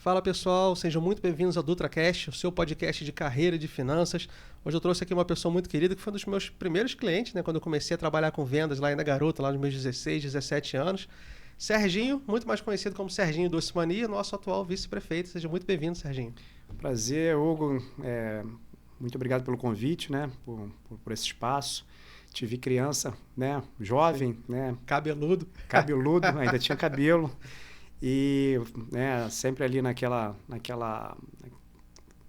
Fala pessoal, sejam muito bem-vindos ao DutraCast, o seu podcast de carreira e de finanças. Hoje eu trouxe aqui uma pessoa muito querida que foi um dos meus primeiros clientes, né, quando eu comecei a trabalhar com vendas lá ainda garoto, lá nos meus 16, 17 anos. Serginho, muito mais conhecido como Serginho Doce Mania, nosso atual vice-prefeito. Seja muito bem-vindo, Serginho. Prazer, Hugo. Muito obrigado pelo convite, né, por esse espaço. Te vi criança, né, jovem, né, Cabeludo, ainda tinha cabelo. E né, sempre ali no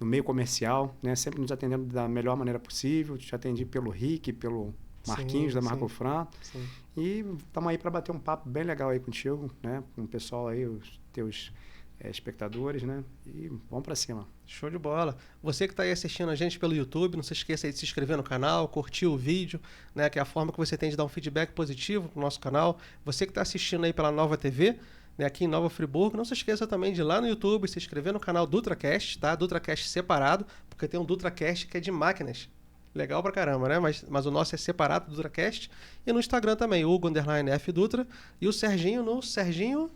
meio comercial, né, sempre nos atendendo da melhor maneira possível. Te atendi pelo Rick, pelo Marquinhos, da Marcofran. E estamos aí para bater um papo bem legal aí contigo, né, com o pessoal aí, os teus espectadores, né, e vamos para cima. Show de bola. Você que está aí assistindo a gente pelo YouTube, não se esqueça aí de se inscrever no canal, curtir o vídeo, né, que é a forma que você tem de dar um feedback positivo no nosso canal. Você que está assistindo aí pela Nova TV, né, aqui em Nova Friburgo, não se esqueça também de ir lá no YouTube, se inscrever no canal DutraCast, tá? DutraCast separado, porque tem um DutraCast que é de máquinas. Legal pra caramba, né? Mas o nosso é separado do DutraCast. E no Instagram também, Hugo_F Dutra. E o Serginho no Serginho...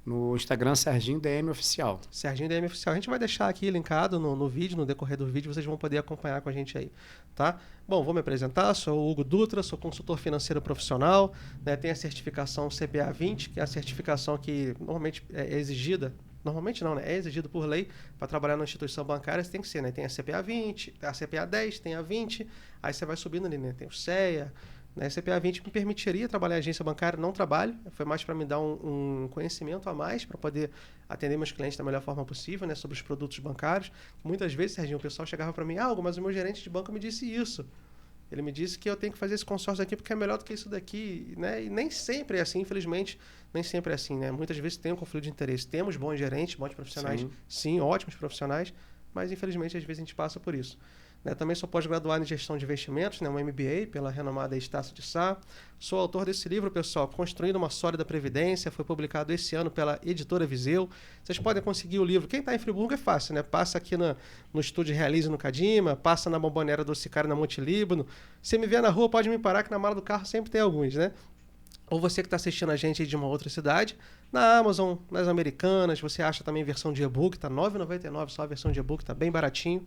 No Instagram, Serginho DM Oficial. Serginho DM Oficial. A gente vai deixar aqui linkado no vídeo, no decorrer do vídeo, vocês vão poder acompanhar com a gente aí, tá? Bom, vou me apresentar, sou o Hugo Dutra, sou consultor financeiro profissional, né? Tenho a certificação CPA 20, que é a certificação que normalmente é exigida, normalmente não, né? É exigido por lei para trabalhar na instituição bancária, você tem que ser, né? Tem a CPA 20, a CPA 10, tem a 20, aí você vai subindo ali, né? Tem o CEA, né? CPA 20 me permitiria trabalhar em agência bancária, não trabalho, foi mais para me dar um conhecimento a mais, para poder atender meus clientes da melhor forma possível, né, sobre os produtos bancários. Muitas vezes, Serginho, o pessoal chegava para mim, mas o meu gerente de banco me disse isso. Ele me disse que eu tenho que fazer esse consórcio aqui porque é melhor do que isso daqui, né? E nem sempre é assim, infelizmente, nem sempre é assim, né? Muitas vezes tem um conflito de interesse. Temos bons gerentes, bons profissionais, sim, ótimos profissionais, mas infelizmente às vezes a gente passa por isso. Né, também sou pós-graduado em gestão de investimentos, né, um MBA pela renomada Estácio de Sá. Sou autor desse livro, pessoal, Construindo uma Sólida Previdência. Foi publicado esse ano pela editora Viseu. Vocês podem conseguir o livro. Quem está em Friburgo é fácil, né? Passa aqui no estúdio Realize no Cadima, passa na Bombonera do Sicário na Monte Líbano. Se me vier na rua, pode me parar, que na mala do carro sempre tem alguns, né? Ou você que está assistindo a gente de uma outra cidade, na Amazon, nas Americanas, você acha também versão de e-book, tá R$ 9,99 só a versão de e-book, tá bem baratinho.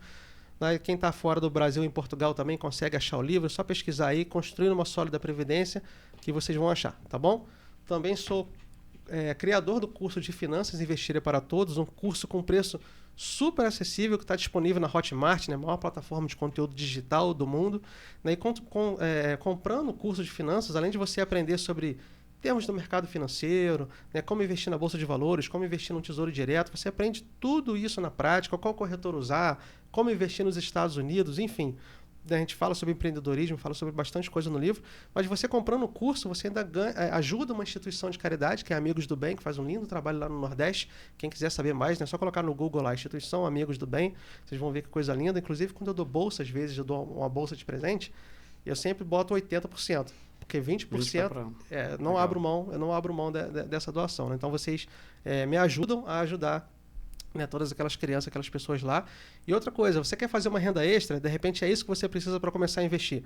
Quem está fora do Brasil e em Portugal também consegue achar o livro, é só pesquisar aí, Construindo uma Sólida Previdência, que vocês vão achar, tá bom? Também sou criador do curso de Finanças Investir para Todos, um curso com preço super acessível que está disponível na Hotmart, né, a maior plataforma de conteúdo digital do mundo. Né, e comprando o curso de finanças, além de você aprender sobre termos do mercado financeiro, né, como investir na bolsa de valores, como investir no tesouro direto, você aprende tudo isso na prática, qual corretor usar, como investir nos Estados Unidos, enfim. A gente fala sobre empreendedorismo, fala sobre bastante coisa no livro, mas você comprando o curso, você ainda ajuda uma instituição de caridade, que é Amigos do Bem, que faz um lindo trabalho lá no Nordeste. Quem quiser saber mais, né, é só colocar no Google lá, Instituição Amigos do Bem, vocês vão ver que coisa linda. Inclusive, quando eu dou bolsa, às vezes eu dou uma bolsa de presente, eu sempre boto 80%. Porque 20% eu não abro mão dessa doação. Né? Então, vocês me ajudam a ajudar, né, todas aquelas crianças, aquelas pessoas lá. E outra coisa, você quer fazer uma renda extra, de repente é isso que você precisa para começar a investir.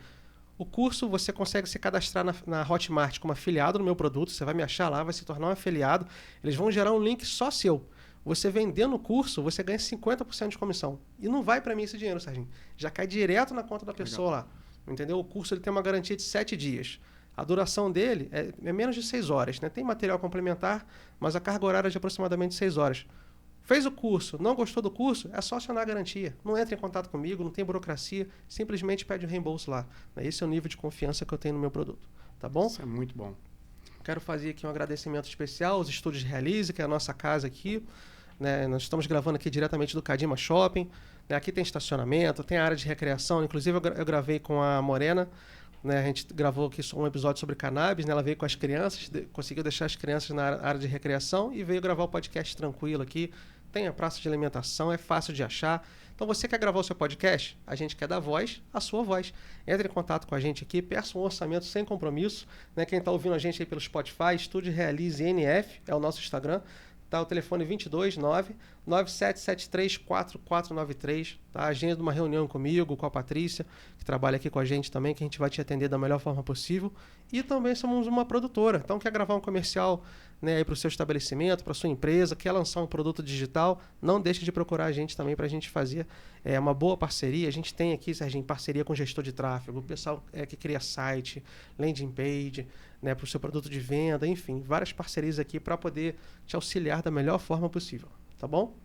O curso, você consegue se cadastrar na Hotmart como afiliado no meu produto, você vai me achar lá, vai se tornar um afiliado. Eles vão gerar um link só seu. Você vendendo o curso, você ganha 50% de comissão. E não vai para mim esse dinheiro, Serginho. Já cai direto na conta da pessoa lá. Entendeu? O curso ele tem uma garantia de 7 dias. A duração dele é menos de 6 horas. Né? Tem material complementar, mas a carga horária é de aproximadamente 6 horas. Fez o curso, não gostou do curso, é só acionar a garantia. Não entra em contato comigo, não tem burocracia, simplesmente pede o reembolso lá. Esse é o nível de confiança que eu tenho no meu produto. Tá bom? Isso é muito bom. Quero fazer aqui um agradecimento especial aos estúdios Realize, que é a nossa casa aqui. Né? Nós estamos gravando aqui diretamente do Cadima Shopping. Né? Aqui tem estacionamento, tem área de recreação. Inclusive eu gravei com a Morena. Né? A gente gravou aqui um episódio sobre cannabis. Né? Ela veio com as crianças, conseguiu deixar as crianças na área de recreação e veio gravar o podcast tranquilo aqui. Tem a praça de alimentação, é fácil de achar. Então você quer gravar o seu podcast? A gente quer dar voz à sua voz. Entre em contato com a gente aqui, peça um orçamento sem compromisso. Né? Quem está ouvindo a gente aí pelo Spotify, Estúdio Realize NF, é o nosso Instagram. Tá, o telefone 229-9773-4493. Tá? Agenda de uma reunião comigo, com a Patrícia, que trabalha aqui com a gente também, que a gente vai te atender da melhor forma possível. E também somos uma produtora. Então, quer gravar um comercial, né, para o seu estabelecimento, para a sua empresa, quer lançar um produto digital, não deixe de procurar a gente também para a gente fazer uma boa parceria. A gente tem aqui, Serginho, parceria com gestor de tráfego, o pessoal que cria site, landing page, né, para o seu produto de venda, enfim, várias parcerias aqui para poder te auxiliar da melhor forma possível, tá bom?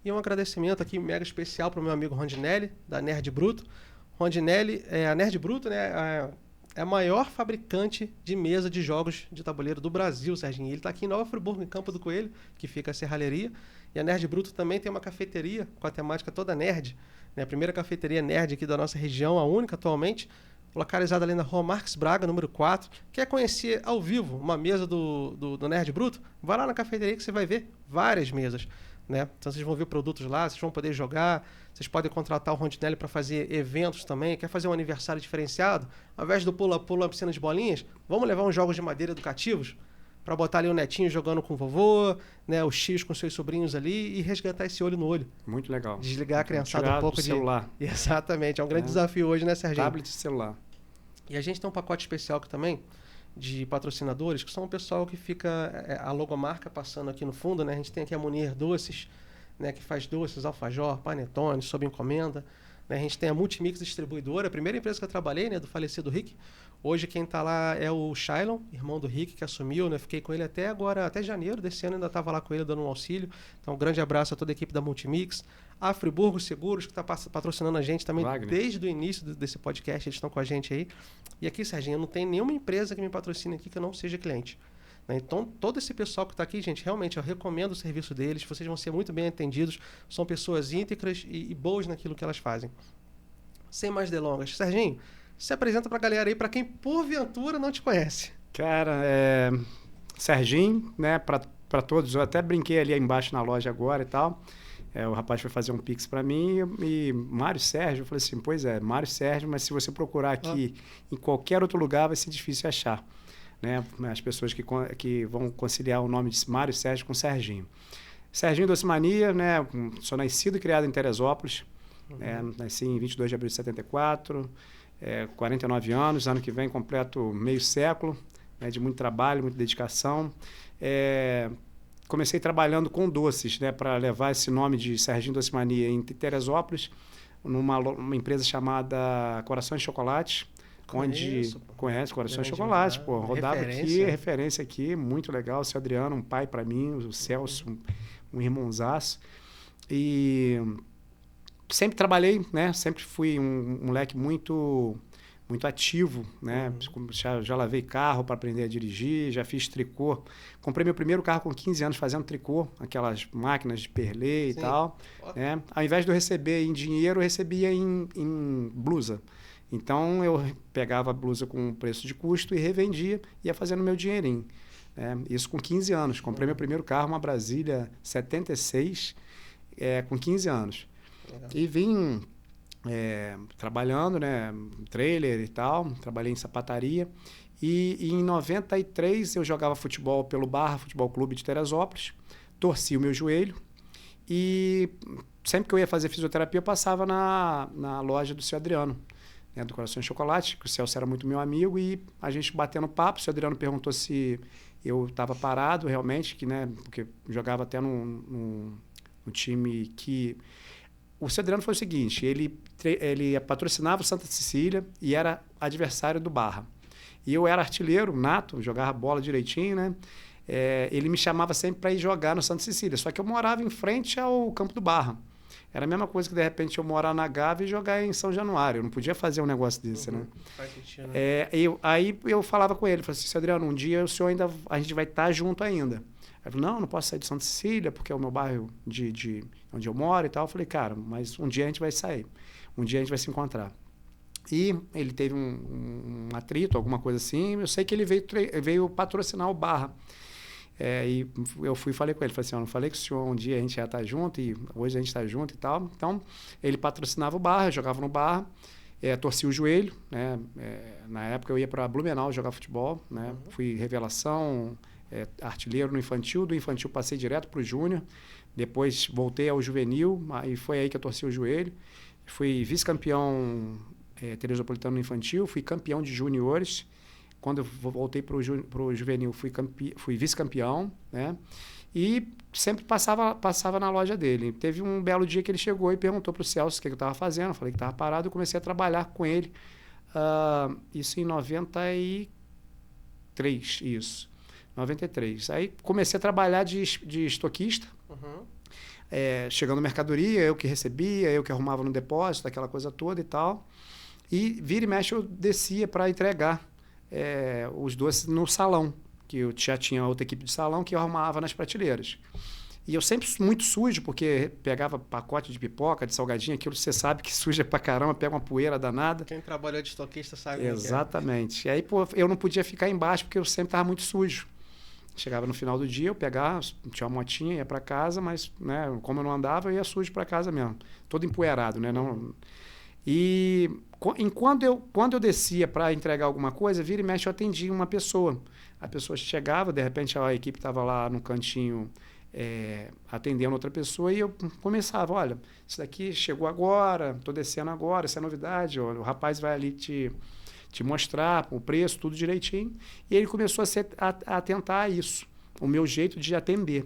E um agradecimento aqui mega especial para o meu amigo Rondinelli, da Nerd Bruto. Rondinelli, a Nerd Bruto, né, é a maior fabricante de mesa de jogos de tabuleiro do Brasil, Serginho. Ele está aqui em Nova Friburgo, em Campo do Coelho, que fica a serralheria. E a Nerd Bruto também tem uma cafeteria com a temática toda nerd, né? A primeira cafeteria nerd aqui da nossa região, a única atualmente, localizada ali na Rua Marques Braga, número 4. Quer conhecer ao vivo uma mesa do Nerd Bruto? Vai lá na cafeteria que você vai ver várias mesas, né? Então vocês vão ver produtos lá, vocês vão poder jogar, vocês podem contratar o Rondinelli para fazer eventos também. Quer fazer um aniversário diferenciado? Ao invés do pula-pula, piscina de bolinhas, vamos levar uns jogos de madeira educativos para botar ali o netinho jogando com o vovô, né, o X com seus sobrinhos ali e resgatar esse olho no olho. Muito legal. Desligar a criançada um pouco de celular. Exatamente, é um grande desafio hoje, né, Serginho? Tablet e celular. E a gente tem um pacote especial aqui também de patrocinadores, que são o pessoal que fica a logomarca passando aqui no fundo, né? A gente tem aqui a Munir Doces, né, que faz doces, alfajor, panetone, sob encomenda. Né? A gente tem a Multimix Distribuidora, a primeira empresa que eu trabalhei, né, do falecido Rick. Hoje quem está lá é o Shailon, irmão do Rick, que assumiu, né? Fiquei com ele até agora, até janeiro desse ano, ainda estava lá com ele dando um auxílio. Então, um grande abraço a toda a equipe da Multimix. A Friburgo Seguros, que está patrocinando a gente também desde o início desse podcast, eles estão com a gente aí. E aqui, Serginho, não tem nenhuma empresa que me patrocine aqui que eu não seja cliente. Né? Então, todo esse pessoal que está aqui, gente, realmente eu recomendo o serviço deles, vocês vão ser muito bem atendidos, são pessoas íntegras e boas naquilo que elas fazem. Sem mais delongas, Serginho, se apresenta para a galera aí, para quem porventura não te conhece. Cara, Serginho, né, para todos, eu até brinquei ali embaixo na loja agora e tal. O rapaz foi fazer um Pix para mim e Mário Sérgio, eu falei assim, pois é, Mário Sérgio, mas se você procurar aqui em qualquer outro lugar vai ser difícil achar. Né? As pessoas que vão conciliar o nome de Mário Sérgio com Serginho. Serginho Docimania, né? Sou nascido e criado em Teresópolis, nasci em 22 de abril de 74, 49 anos, ano que vem completo meio século, né? De muito trabalho, muita dedicação. Comecei trabalhando com doces, né, para levar esse nome de Serginho Docimania em Teresópolis, numa empresa chamada Corações de Chocolate, onde conhece Corações de Chocolate, pô, rodava aqui, referência aqui, muito legal. O seu Adriano, um pai para mim, o Celso, um irmãozaço. E sempre trabalhei, né, sempre fui um moleque muito ativo, né? Já lavei carro para aprender a dirigir, já fiz tricô. Comprei meu primeiro carro com 15 anos fazendo tricô, aquelas máquinas de perlê e tal. Né? Ao invés de eu receber em dinheiro, eu recebia em blusa. Então, eu pegava a blusa com preço de custo e revendia, ia fazendo meu dinheirinho. Né? Isso com 15 anos. Comprei meu primeiro carro, uma Brasília 76, com 15 anos. Legal. E vim... trabalhando, né, trailer e tal, trabalhei em sapataria e em 93 eu jogava futebol pelo Barra Futebol Clube de Teresópolis, torci o meu joelho e sempre que eu ia fazer fisioterapia eu passava na loja do seu Adriano, né, do Coração de Chocolate, que o Celso era muito meu amigo e a gente batendo papo, o seu Adriano perguntou se eu estava parado realmente, né, porque jogava até num time que... O seu Adriano foi o seguinte, ele patrocinava o Santa Cecília e era adversário do Barra. E eu era artilheiro nato, jogava bola direitinho, né? Ele me chamava sempre para ir jogar no Santa Cecília, só que eu morava em frente ao campo do Barra. Era a mesma coisa que, de repente, eu morar na Gávea e jogar em São Januário. Eu não podia fazer um negócio desse, né? Faz sentido, né? Aí eu falava com ele, falei assim, seu Adriano, um dia a gente vai estar junto ainda. Ele falou, não posso sair de Santa Cecília, porque é o meu bairro de onde eu moro e tal. Eu falei, cara, mas um dia a gente vai sair. Um dia a gente vai se encontrar. E ele teve um atrito, alguma coisa assim. Eu sei que ele veio patrocinar o Barra. E eu fui e falei com ele. Falei assim, eu não falei que o senhor um dia a gente ia estar junto e hoje a gente está junto e tal. Então, ele patrocinava o Barra, eu jogava no Barra. Torci o joelho. Né? Na época eu ia para Blumenau jogar futebol. Né? Fui revelação... artilheiro no infantil, do infantil passei direto para o júnior, depois voltei ao juvenil, aí foi aí que eu torci o joelho, fui vice-campeão teresopolitano no infantil, fui campeão de juniores, quando eu voltei para o juvenil, fui vice-campeão, né? E sempre passava na loja dele. Teve um belo dia que ele chegou e perguntou para o Celso o que eu estava fazendo. Eu falei que estava parado e comecei a trabalhar com ele. Isso em 93, isso. 93. Aí comecei a trabalhar de estoquista. Chegando mercadoria, eu que recebia, eu que arrumava no depósito, aquela coisa toda e tal. E vira e mexe eu descia para entregar os doces no salão, que eu já tinha outra equipe de salão que eu arrumava nas prateleiras. E eu sempre muito sujo, porque pegava pacote de pipoca, de salgadinho, aquilo você sabe que suja pra caramba, pega uma poeira danada. Quem trabalhou de estoquista sabe. Exatamente. E aí, pô, eu não podia ficar embaixo porque eu sempre estava muito sujo. Chegava no final do dia, eu pegava, tinha uma motinha, ia para casa, mas, né, como eu não andava, eu ia sujo para casa mesmo. Todo empoeirado, né? E quando eu descia para entregar alguma coisa, vira e mexe eu atendia uma pessoa. A pessoa chegava, de repente a equipe estava lá no cantinho atendendo outra pessoa e eu começava, olha, isso daqui chegou agora, estou descendo agora, essa é novidade, o rapaz vai ali te mostrar o preço, tudo direitinho. E ele começou a tentar isso, o meu jeito de atender.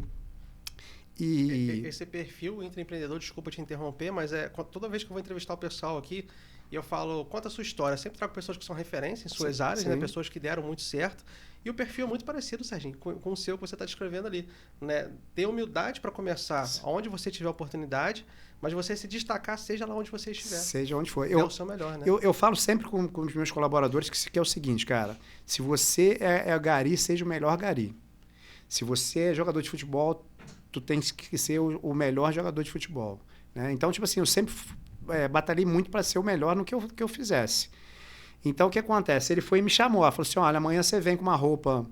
E esse perfil intraempreendedor, desculpa te interromper, mas toda vez que eu vou entrevistar o pessoal aqui, eu falo, conta a sua história. Eu sempre trago pessoas que são referência em suas áreas, né? Pessoas que deram muito certo. E o perfil é muito parecido, Serginho, com o seu que você está descrevendo ali. Né? Ter humildade para começar onde você tiver oportunidade, mas você se destacar, seja lá onde você estiver. Seja onde for. É o seu melhor, né? Eu falo sempre com os meus colaboradores que é o seguinte, cara. Se você é gari, seja o melhor gari. Se você é jogador de futebol, tu tem que ser o melhor jogador de futebol. Né? Então, tipo assim, eu sempre batalhei muito para ser o melhor no que eu fizesse. Então, o que acontece? Ele foi e me chamou. Falou assim, olha, amanhã você vem com uma roupa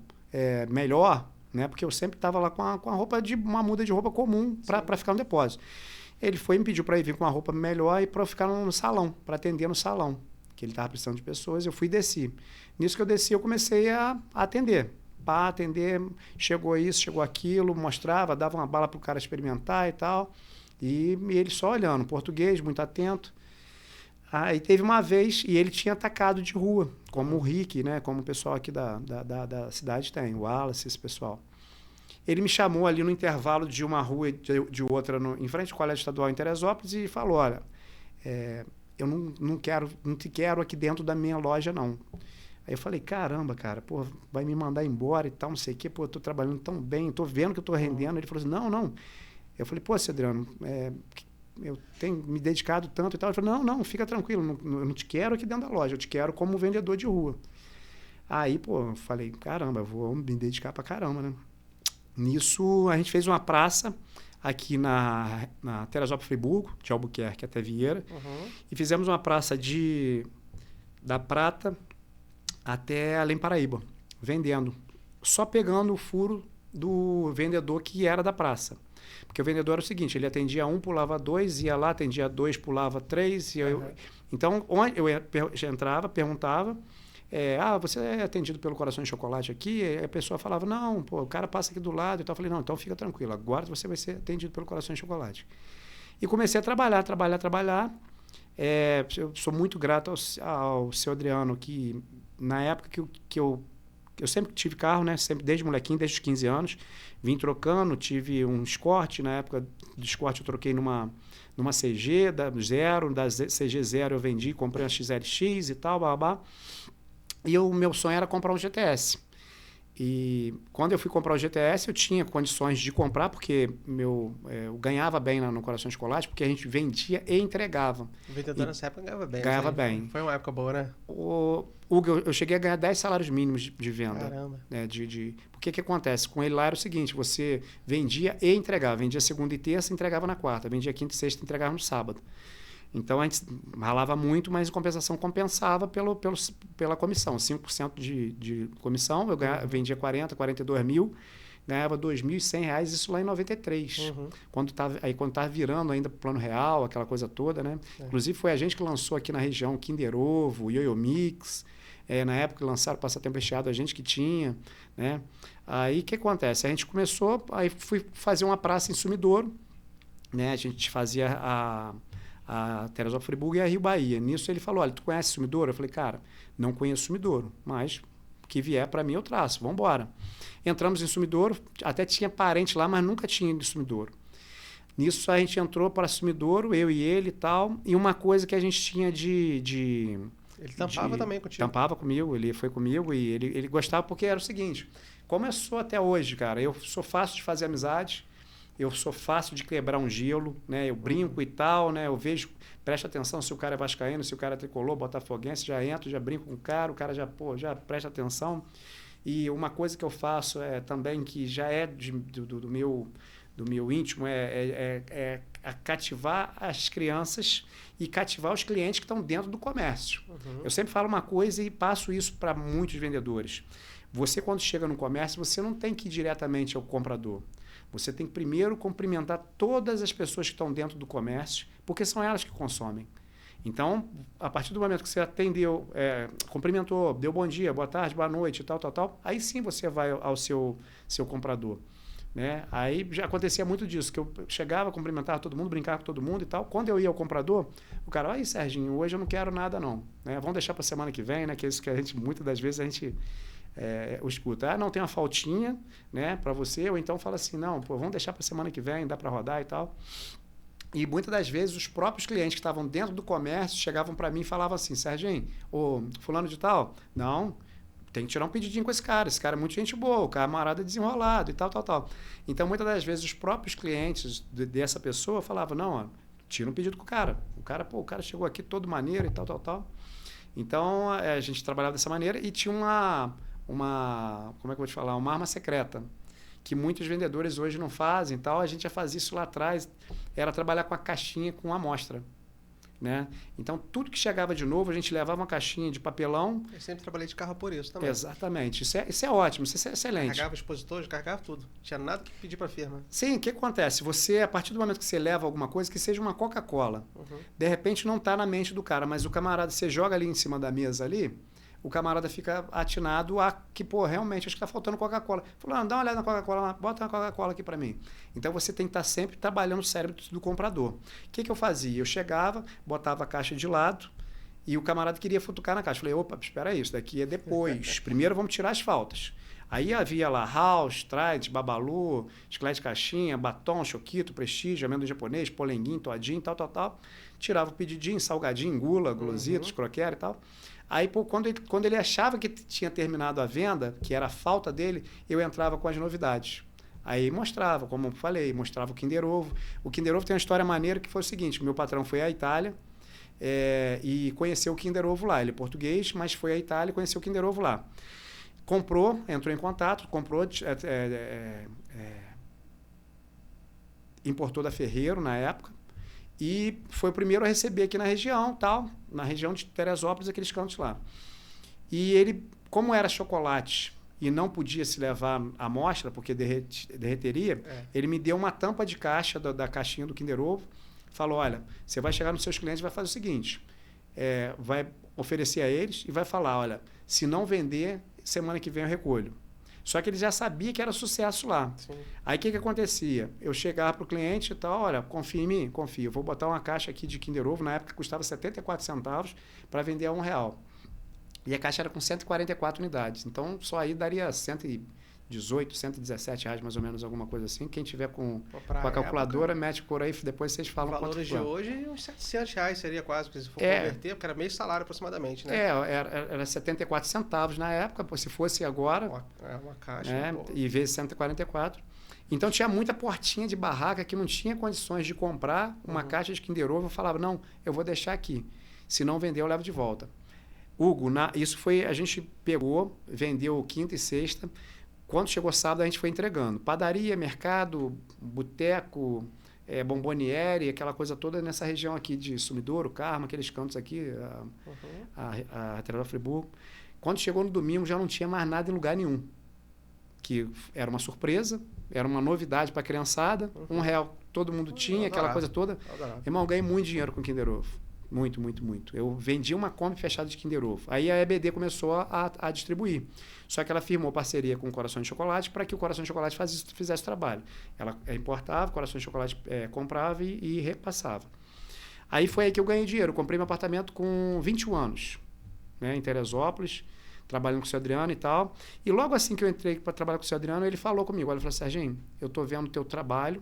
melhor, né? Porque eu sempre estava lá com a roupa uma muda de roupa comum para ficar no depósito. Ele foi e me pediu para ir vir com uma roupa melhor e para eu ficar no salão, para atender no salão, que ele estava precisando de pessoas. Eu fui e desci. Nisso que eu desci, eu comecei a atender. Para atender, chegou isso, chegou aquilo, mostrava, dava uma bala para o cara experimentar e tal. E ele só olhando, português, muito atento. Aí teve uma vez, e ele tinha atacado de rua, como o Rick, né? Como o pessoal aqui da cidade tem, o Wallace, esse pessoal. Ele me chamou ali no intervalo de uma rua e de outra, em frente ao Colégio Estadual em Teresópolis, e falou, olha, eu não te quero aqui dentro da minha loja, não. Aí eu falei, caramba, cara, pô, vai me mandar embora e tal, não sei o quê, pô, eu tô trabalhando tão bem, tô vendo que eu tô rendendo. Ele falou assim, não. Eu falei, pô, Cedriano, eu tenho me dedicado tanto e tal. Ele falou, não, fica tranquilo, eu não te quero aqui dentro da loja, eu te quero como vendedor de rua. Aí, pô, eu falei, caramba, eu vou me dedicar pra caramba, né? Nisso, a gente fez uma praça aqui na Teresópolis Friburgo, de Albuquerque até Vieira, e fizemos uma praça da Prata até Além Paraíba, vendendo, só pegando o furo do vendedor que era da praça. Porque o vendedor era o seguinte, ele atendia 1, pulava 2, ia lá, atendia 2, pulava 3. Então, eu entrava, perguntava, você é atendido pelo Coração de Chocolate aqui? E a pessoa falava, não, pô, o cara passa aqui do lado e tal. Eu falei, não, então fica tranquilo, agora você vai ser atendido pelo Coração de Chocolate. E comecei a trabalhar. Eu sou muito grato ao seu Adriano, que na época que eu sempre tive carro, né? Sempre, desde molequinho, desde os 15 anos. Vim trocando, tive um Escort. Na época do Escort eu troquei numa CG da CG 0 eu vendi, comprei uma XLX e tal, babá. E o meu sonho era comprar um GTS. E quando eu fui comprar o GTS, eu tinha condições de comprar, porque eu ganhava bem no Coração de Chocolate, porque a gente vendia e entregava. O vendedor nessa época ganhava bem. Ganhava bem. Foi uma época boa, né? Hugo, eu cheguei a ganhar 10 salários mínimos de venda. Caramba. Né, porque que acontece? Com ele lá era o seguinte, você vendia e entregava. Vendia segunda e terça, entregava na quarta. Vendia quinta e sexta, entregava no sábado. Então, a gente ralava muito, mas em compensação compensava pela comissão. 5% de comissão, eu vendia 42 mil, ganhava R$ 2.100, isso lá em 93. Quando estava virando ainda para o Plano Real, aquela coisa toda, né? Inclusive, foi a gente que lançou aqui na região Kinder Ovo, Yo-Yo Mix. Na época, lançaram Passatempo Recheado, a gente que tinha, né? Aí, o que acontece? A gente começou, aí fui fazer uma praça em Sumidouro, né? A gente fazia a Teresópolis Friburgo e a Rio Bahia. Nisso ele falou, olha, tu conhece Sumidouro? Eu falei, cara, não conheço Sumidouro, mas que vier para mim eu traço, vamos embora. Entramos em Sumidouro, até tinha parente lá, mas nunca tinha ido em Sumidouro. Nisso a gente entrou para Sumidouro, eu e ele e tal, e uma coisa que a gente tinha Ele tampava também contigo? Tampava comigo, ele foi comigo e ele gostava porque era o seguinte, como eu sou até hoje, cara, eu sou fácil de fazer amizade, eu sou fácil de quebrar um gelo, né? Eu brinco e tal, né? Eu vejo, presta atenção se o cara é vascaíno, se o cara é tricolor, botafoguense, já entro, já brinco com o cara já, já presta atenção. E uma coisa que eu faço é também que já é do meu íntimo é cativar as crianças e cativar os clientes que estão dentro do comércio. Uhum. Eu sempre falo uma coisa e passo isso para muitos vendedores. Você, quando chega no comércio, você não tem que ir diretamente ao comprador. Você tem que primeiro cumprimentar todas as pessoas que estão dentro do comércio, porque são elas que consomem. Então, a partir do momento que você atendeu, cumprimentou, deu bom dia, boa tarde, boa noite, tal, aí sim você vai ao seu comprador. Né? Aí já acontecia muito disso, que eu chegava, cumprimentava todo mundo, brincava com todo mundo e tal. Quando eu ia ao comprador, o cara, aí Serginho, hoje eu não quero nada não. Né? Vamos deixar para a semana que vem, né? Que é isso que a gente, muitas das vezes, a gente escuta. Não, tem uma faltinha, né, para você, ou então fala assim, não, vamos deixar para a semana que vem, dá para rodar e tal. E muitas das vezes os próprios clientes que estavam dentro do comércio chegavam para mim e falavam assim, Serginho, ô fulano de tal, não, tem que tirar um pedidinho com esse cara é muito gente boa, o camarada é desenrolado e tal. Então, muitas das vezes, os próprios clientes dessa pessoa falavam, não, ó, tira um pedido com o cara, o cara chegou aqui todo maneiro e tal. Então, a gente trabalhava dessa maneira e tinha como é que eu vou te falar, uma arma secreta, que muitos vendedores hoje não fazem e tal, a gente já fazia isso lá atrás, era trabalhar com a caixinha com amostra. Né? Então, tudo que chegava de novo, a gente levava uma caixinha de papelão. Eu sempre trabalhei de carro por isso também. Exatamente. Isso é ótimo, isso é excelente. Carregava expositores, carregava tudo. Não tinha nada que pedir para a firma. Sim, o que acontece? Você, a partir do momento que você leva alguma coisa, que seja uma Coca-Cola, de repente não está na mente do cara, mas o camarada, você joga ali em cima da mesa ali, o camarada fica atinado a que, realmente, acho que está faltando Coca-Cola. Falou, dá uma olhada na Coca-Cola, bota uma Coca-Cola aqui para mim. Então, você tem que estar sempre trabalhando o cérebro do comprador. O que eu fazia? Eu chegava, botava a caixa de lado e o camarada queria futucar na caixa. Falei, opa, espera aí, isso daqui é depois. Primeiro vamos tirar as faltas. Aí havia lá House, Trident, Babalu, chiclete de caixinha, batom, choquito, prestígio, amêndoa japonês, polenguinho, todinho, tal. Tirava o pedidinho, salgadinho, gula, gulositos, croquera e tal. Aí, quando ele achava que tinha terminado a venda, que era a falta dele, eu entrava com as novidades. Aí mostrava, como eu falei, mostrava o Kinder Ovo. O Kinder Ovo tem uma história maneira que foi o seguinte, meu patrão foi à Itália e conheceu o Kinder Ovo lá. Ele é português, mas foi à Itália e conheceu o Kinder Ovo lá. Comprou, entrou em contato, importou da Ferreiro na época, e foi o primeiro a receber aqui na região de Teresópolis, aqueles cantos lá. E ele, como era chocolate e não podia se levar à amostra, porque derreteria, ele me deu uma tampa de caixa da caixinha do Kinder Ovo, falou, olha, você vai chegar nos seus clientes e vai fazer o seguinte, vai oferecer a eles e vai falar, olha, se não vender, semana que vem eu recolho. Só que ele já sabia que era sucesso lá. Sim. Aí o que acontecia? Eu chegava para o cliente e tal, olha, confia em mim? Confia. Eu vou botar uma caixa aqui de Kinder Ovo, na época custava 74 centavos, para vender a R$1. E a caixa era com 144 unidades. Então, só aí daria 118, 117 reais, mais ou menos, alguma coisa assim. Quem tiver com a calculadora, mete por aí, depois vocês falam quanto valores de hoje, uns 700 reais seria quase, se for converter, porque era meio salário aproximadamente, né? Era 74 centavos na época, se fosse agora. Uma caixa. E vezes 144. Então, tinha muita portinha de barraca que não tinha condições de comprar uma caixa de Kinder Ovo. Eu falava, não, eu vou deixar aqui. Se não vender, eu levo de volta. Hugo, isso foi, a gente pegou, vendeu quinta e sexta. Quando chegou sábado, a gente foi entregando. Padaria, mercado, boteco, bomboniere, aquela coisa toda nessa região aqui de Sumidouro, Carmo, aqueles cantos aqui, a Teresópolis Friburgo. Quando chegou no domingo, já não tinha mais nada em lugar nenhum. Que era uma surpresa, era uma novidade para a criançada. R$1 todo mundo tinha, aquela coisa toda. Irmão, ganhei muito dinheiro com Kinder Ovo. Muito, muito, muito. Eu vendi uma Kombi fechada de Kinder Ovo. Aí a EBD começou a distribuir. Só que ela firmou parceria com o Coração de Chocolate para que o Coração de Chocolate fizesse o trabalho. Ela importava, o Coração de Chocolate comprava e repassava. Aí foi aí que eu ganhei dinheiro. Eu comprei meu apartamento com 21 anos, né, em Teresópolis. trabalhando com o seu Adriano e tal. E logo assim que eu entrei para trabalhar com o seu Adriano, ele falou comigo, ele falou, Serginho, eu estou vendo o teu trabalho,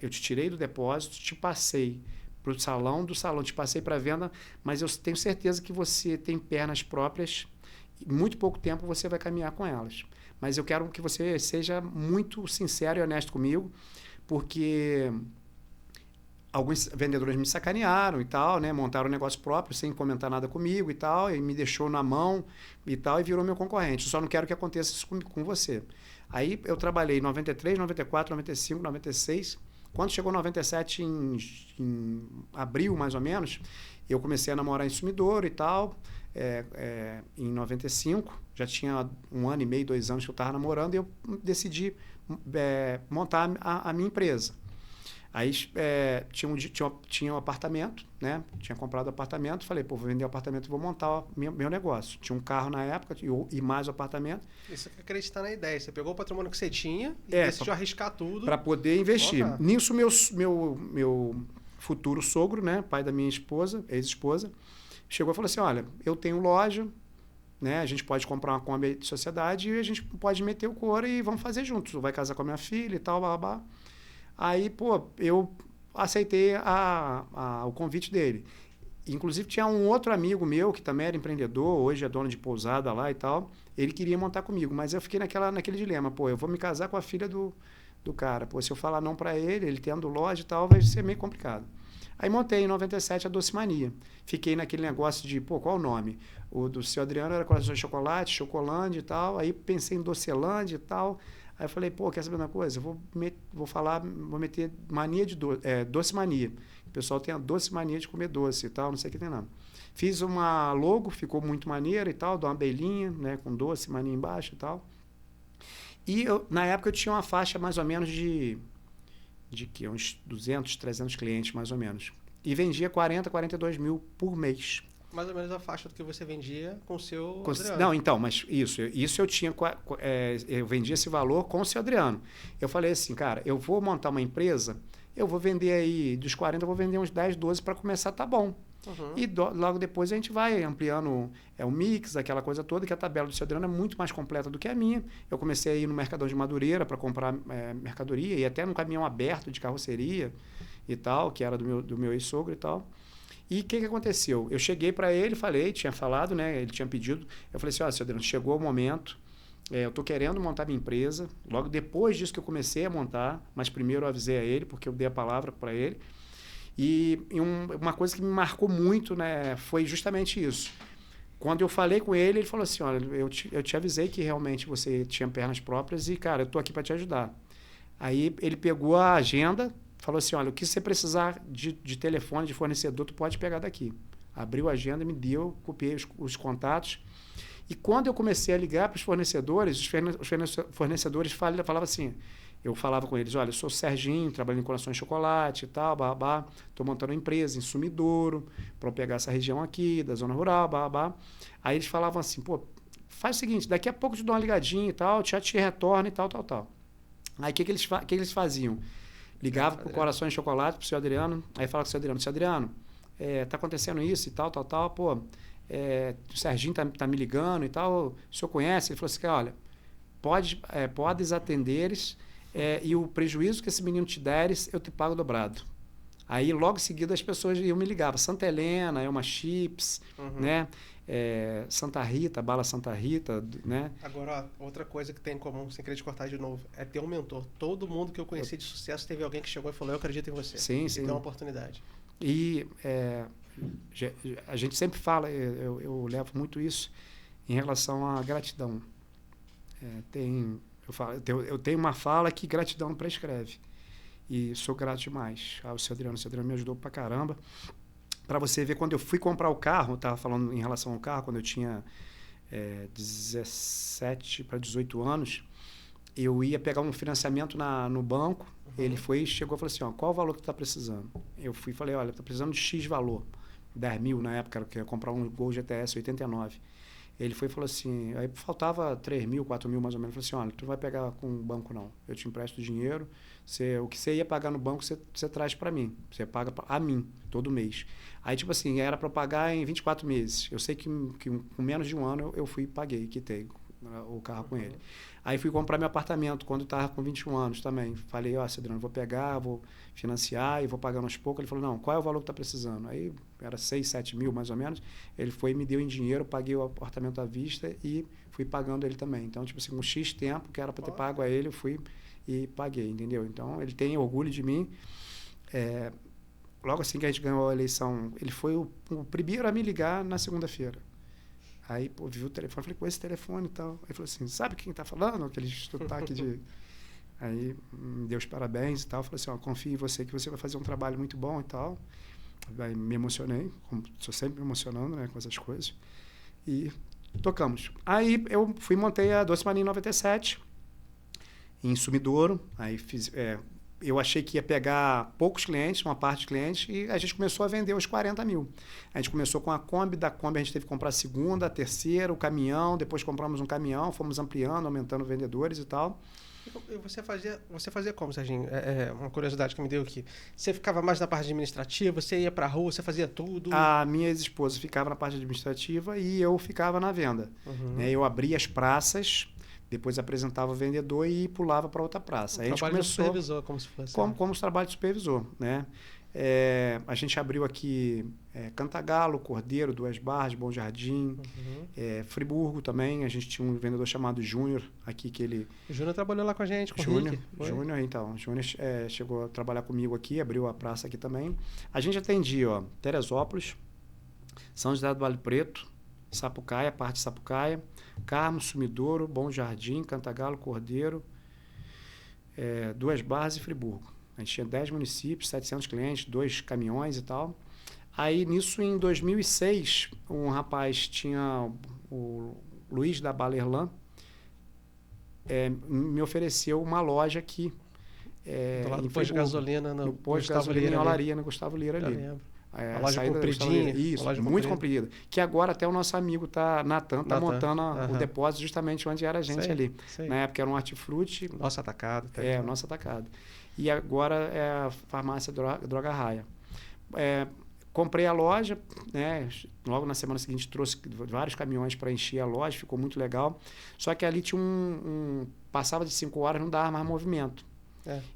eu te tirei do depósito, te passei para o salão, do salão te passei para a venda, mas eu tenho certeza que você tem pernas próprias e muito pouco tempo você vai caminhar com elas. Mas eu quero que você seja muito sincero e honesto comigo, porque alguns vendedores me sacanearam e tal, né? Montaram um negócio próprio sem comentar nada comigo e tal, e me deixou na mão e tal, e virou meu concorrente. Eu só não quero que aconteça isso com você. Aí eu trabalhei em 93, 94, 95, 96. Quando chegou 97, em abril mais ou menos, eu comecei a namorar em Sumidouro e tal. Em 95, já tinha 1 ano e meio, 2 anos que eu estava namorando, e eu decidi montar a minha empresa. Aí tinha um apartamento, né? Tinha comprado um apartamento, falei, pô, vou vender o apartamento e vou montar meu negócio. Tinha um carro na época e mais o apartamento. Isso é acreditar na ideia. Você pegou o patrimônio que você tinha e decidiu arriscar tudo. Para poder investir. Nisso, meu futuro sogro, né? Pai da minha esposa, ex-esposa, chegou e falou assim, olha, eu tenho loja, né? A gente pode comprar uma Kombi de sociedade e a gente pode meter o couro e vamos fazer juntos. Vai casar com a minha filha e tal, blá, blá. Aí, pô, eu aceitei o convite dele. Inclusive, tinha um outro amigo meu, que também era empreendedor, hoje é dono de pousada lá e tal. Ele queria montar comigo, mas eu fiquei naquele dilema. Pô, eu vou me casar com a filha do cara. Pô, se eu falar não para ele tendo loja e tal, vai ser meio complicado. Aí montei em 97 a Doce Mania. Fiquei naquele negócio de, pô, qual o nome? O do seu Adriano era Coração de Chocolate, Chocolândia e tal. Aí pensei em Docelândia e tal. Aí eu falei, pô, quer saber uma coisa? Eu vou meter mania de doce mania. O pessoal tem a doce mania de comer doce e tal, não sei o que tem nada. Fiz uma logo, ficou muito maneira e tal, de uma abelhinha, né, com doce mania embaixo e tal. E na época eu tinha uma faixa mais ou menos de uns 200, 300 clientes mais ou menos. E vendia 40, 42 mil por mês. Mais ou menos a faixa do que você vendia com o seu Adriano. Não, então, mas isso eu tinha, eu vendia esse valor com o seu Adriano. Eu falei assim, cara, eu vou montar uma empresa, eu vou vender aí, dos 40, eu vou vender uns 10, 12 para começar, tá bom. Uhum. E logo depois a gente vai ampliando o mix, aquela coisa toda, que a tabela do seu Adriano é muito mais completa do que a minha. Eu comecei a ir no Mercadão de Madureira para comprar mercadoria, e até num caminhão aberto de carroceria e tal, que era do meu ex-sogro e tal. E o que aconteceu? Eu cheguei para ele, tinha falado, né? Ele tinha pedido. Eu falei assim, seu Adriano, chegou o momento, eu estou querendo montar minha empresa. Logo depois disso que eu comecei a montar, mas primeiro eu avisei a ele, porque eu dei a palavra para ele. E uma coisa que me marcou muito, né, foi justamente isso. Quando eu falei com ele, ele falou assim, olha, eu te avisei que realmente você tinha pernas próprias e, cara, eu estou aqui para te ajudar. Aí ele pegou a agenda, falou assim, olha, o que você precisar de telefone, de fornecedor, tu pode pegar daqui. Abriu a agenda, me deu, copiei os contatos. E quando eu comecei a ligar para os fornecedores, os fornecedores falavam assim, eu falava com eles, olha, eu sou o Serginho, trabalho em Coração de Chocolate e tal, babá, estou montando uma empresa em Sumidouro, para pegar essa região aqui, da zona rural, babá. Aí eles falavam assim, pô, faz o seguinte, daqui a pouco eu te dou uma ligadinha e tal, já te retorno e tal, tal, tal. Aí o que eles faziam? Ligava pro Coração de Chocolate, pro seu Adriano, aí falava com o seu Adriano, tá acontecendo isso e tal, tal, tal, pô, o Serginho tá me ligando e tal, o senhor conhece? Ele falou assim, olha, podes atender-eles e o prejuízo que esse menino te deres, eu te pago dobrado. Aí, logo em seguida, as pessoas iam me ligar. Santa Helena, Elma Chips, né? Santa Rita, Bala Santa Rita, né? Agora, ó, outra coisa que tem em comum, sem querer te cortar de novo, é ter um mentor. Todo mundo que eu conheci de sucesso teve alguém que chegou e falou, eu acredito em você. Sim, e sim. tem uma oportunidade. E a gente sempre fala, eu levo muito isso em relação à gratidão. Eu tenho uma fala que gratidão prescreve. E sou grato demais ao seu Adriano. O seu Adriano me ajudou pra caramba. Para você ver, quando eu fui comprar o carro, eu estava falando em relação ao carro, quando eu tinha 17 para 18 anos, eu ia pegar um financiamento no banco. Ele chegou e falou assim, qual o valor que tu está precisando? Eu falei, olha, estou precisando de X valor. 10 mil na época, que eu ia comprar um Gol GTS 89. Ele foi e falou assim, aí faltava 3 mil, 4 mil mais ou menos. Ele falou assim, olha, tu não vai pegar com o banco não, eu te empresto dinheiro, o que você ia pagar no banco, você traz para mim, você paga a mim, todo mês. Aí, tipo assim, era para pagar em 24 meses. Eu sei que com menos de um ano eu fui e paguei, quitei o carro com ele. Aí fui comprar meu apartamento quando estava com 21 anos também. Falei, ó, Cedrão, vou pegar, vou financiar e vou pagando aos poucos. Ele falou, não, qual é o valor que está precisando? Aí era 6, 7 mil mais ou menos. Ele foi e me deu em dinheiro, paguei o apartamento à vista e fui pagando ele também. Então, tipo assim, um X tempo que era para ter pago a ele, eu fui e paguei, entendeu? Então, ele tem orgulho de mim. Logo assim que a gente ganhou a eleição, ele foi o primeiro a me ligar na segunda-feira. Aí, pô, viu o telefone, falei, com esse telefone e tal. Aí falou assim, sabe quem tá falando? Aquele sotaque de... Aí, me deu os parabéns e tal. Falei assim, ó, confio em você, que você vai fazer um trabalho muito bom e tal. Aí me emocionei, como sou sempre me emocionando, né, com essas coisas. E tocamos. Aí, eu fui e montei a Doce Marinha 97, em Sumidouro. Aí, eu achei que ia pegar poucos clientes, uma parte de clientes, e a gente começou a vender os 40 mil. A gente começou com a Kombi, da Kombi a gente teve que comprar a segunda, a terceira, o caminhão, depois compramos um caminhão, fomos ampliando, aumentando vendedores e tal. E você fazia como, Serginho? Uma curiosidade que me deu aqui. Você ficava mais na parte administrativa, você ia pra rua, você fazia tudo? A minha ex-esposa ficava na parte administrativa e eu ficava na venda. Eu abria as praças, depois apresentava o vendedor e pulava para outra praça. Aí a gente começou de supervisor, como se fosse. Como os trabalhos de supervisor, né? A gente abriu aqui Cantagalo, Cordeiro, Duas Barras, Bom Jardim, Friburgo também. A gente tinha um vendedor chamado Júnior aqui que ele... O Júnior trabalhou lá com a gente, com o Rick. Júnior, então. Júnior chegou a trabalhar comigo aqui, abriu a praça aqui também. A gente atendia, ó, Teresópolis, São José do Vale Preto, Sapucaia, parte de Sapucaia, Carmo, Sumidouro, Bom Jardim, Cantagalo, Cordeiro, Duas Barras e Friburgo. A gente tinha 10 municípios, 700 clientes, 2 caminhões e tal. Aí, nisso, em 2006, um rapaz tinha, o Luiz da Balerlan, me ofereceu uma loja aqui. Do lado do posto de gasolina, no posto de gasolina em Olaria, no Gustavo Lira ali. Eu lembro. A loja compridinha. Isso, muito comprida. Que agora até o nosso amigo Natan está montando o depósito justamente onde era a gente ali. Na época era um hortifruti. Nosso atacado. O nosso atacado. E agora é a farmácia Droga Raia. Comprei a loja, né? Logo na semana seguinte trouxe vários caminhões para encher a loja, ficou muito legal. Só que ali tinha passava de 5 horas, não dava mais movimento.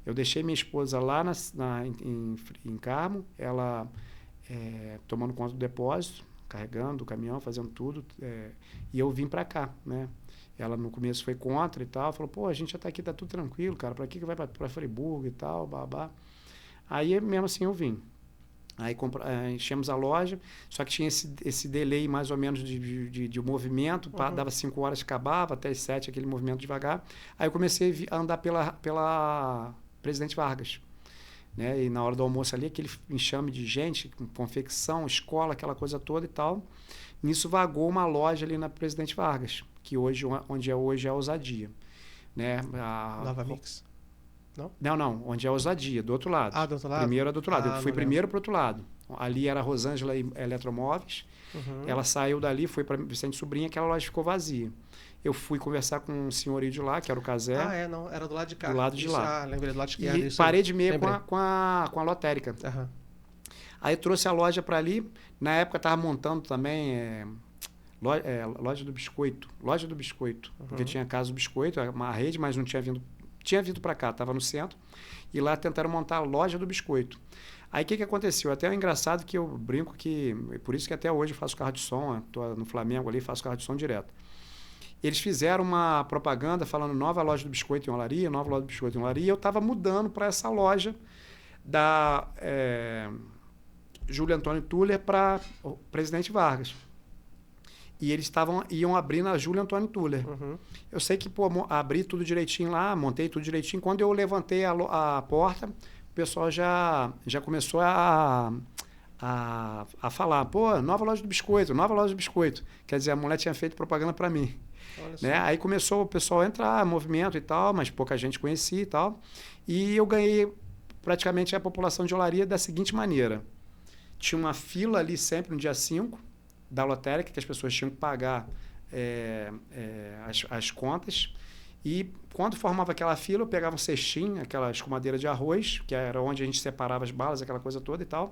Eu deixei minha esposa lá em Carmo, ela tomando conta do depósito, carregando o caminhão, fazendo tudo, e eu vim para cá, né? Ela no começo foi contra e tal, falou, pô, a gente já tá aqui, tá tudo tranquilo, cara, para que vai para Friburgo e tal, babá. Aí mesmo assim eu vim. Aí enchemos a loja, só que tinha esse delay mais ou menos de movimento, dava 5 horas, acabava, até as 7 aquele movimento devagar. Aí eu comecei a andar pela Presidente Vargas. Né? E na hora do almoço ali, aquele enxame de gente, confecção, escola, aquela coisa toda e tal. Nisso vagou uma loja ali na Presidente Vargas, que hoje, onde hoje é a Ousadia. Né? Nova Mix? Não, onde é a Ousadia, do outro lado. Do outro lado? Primeiro é do outro lado. Eu fui primeiro para o outro lado. Ali era a Rosângela Eletromóveis. Ela saiu dali, foi para Vicente Sobrinha, aquela loja ficou vazia. Eu fui conversar com um senhorio de lá, que era o Casé. Não, era do lado de cá. Do lado de lá. Lembrei do lado de esquerda. E parede meia com a lotérica. Aí trouxe a loja para ali. Na época estava montando também loja do biscoito. Porque tinha Casa do Biscoito, uma rede, mas não tinha vindo. Tinha vindo para cá, estava no centro. E lá tentaram montar a loja do biscoito. Aí o que aconteceu? Até é engraçado que eu brinco que... Por isso que até hoje eu faço carro de som. Estou no Flamengo ali, faço carro de som direto. Eles fizeram uma propaganda falando nova loja do biscoito em Olaria, nova loja do biscoito em Olaria. E eu estava mudando para essa loja da Júlio Antônio Tuller para o Presidente Vargas. E eles iam abrir na Júlio Antônio Tuller. Eu sei que abri tudo direitinho lá, montei tudo direitinho. Quando eu levantei a porta, o pessoal já começou a falar, pô, nova loja do biscoito. Quer dizer, a mulher tinha feito propaganda para mim. Né? Aí começou o pessoal a entrar, movimento e tal, mas pouca gente conhecia e tal. E eu ganhei praticamente a população de Olaria da seguinte maneira. Tinha uma fila ali sempre no dia 5, da lotérica, que as pessoas tinham que pagar as contas. E quando formava aquela fila, eu pegava um cestinho, aquela escumadeira de arroz, que era onde a gente separava as balas, aquela coisa toda e tal.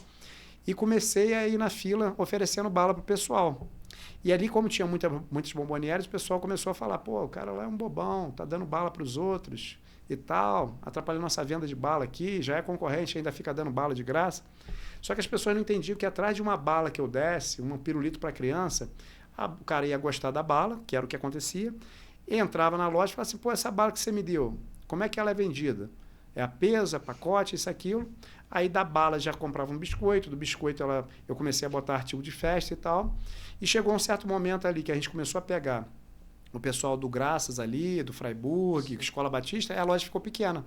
E comecei a ir na fila oferecendo bala pro pessoal. E ali, como tinha muitos bombonières, o pessoal começou a falar, pô, o cara lá é um bobão, tá dando bala para os outros e tal, atrapalhando nossa venda de bala aqui, já é concorrente, ainda fica dando bala de graça. Só que as pessoas não entendiam que atrás de uma bala que eu desse, um pirulito para criança, o cara ia gostar da bala, que era o que acontecia, e entrava na loja e falava assim, pô, essa bala que você me deu, como é que ela é vendida? É a peso, é pacote, isso, aquilo. Aí da bala já comprava um biscoito, do biscoito eu comecei a botar artigo de festa e tal. E chegou um certo momento ali que a gente começou a pegar o pessoal do Graças ali, do Freiburg, Escola Batista, e a loja ficou pequena,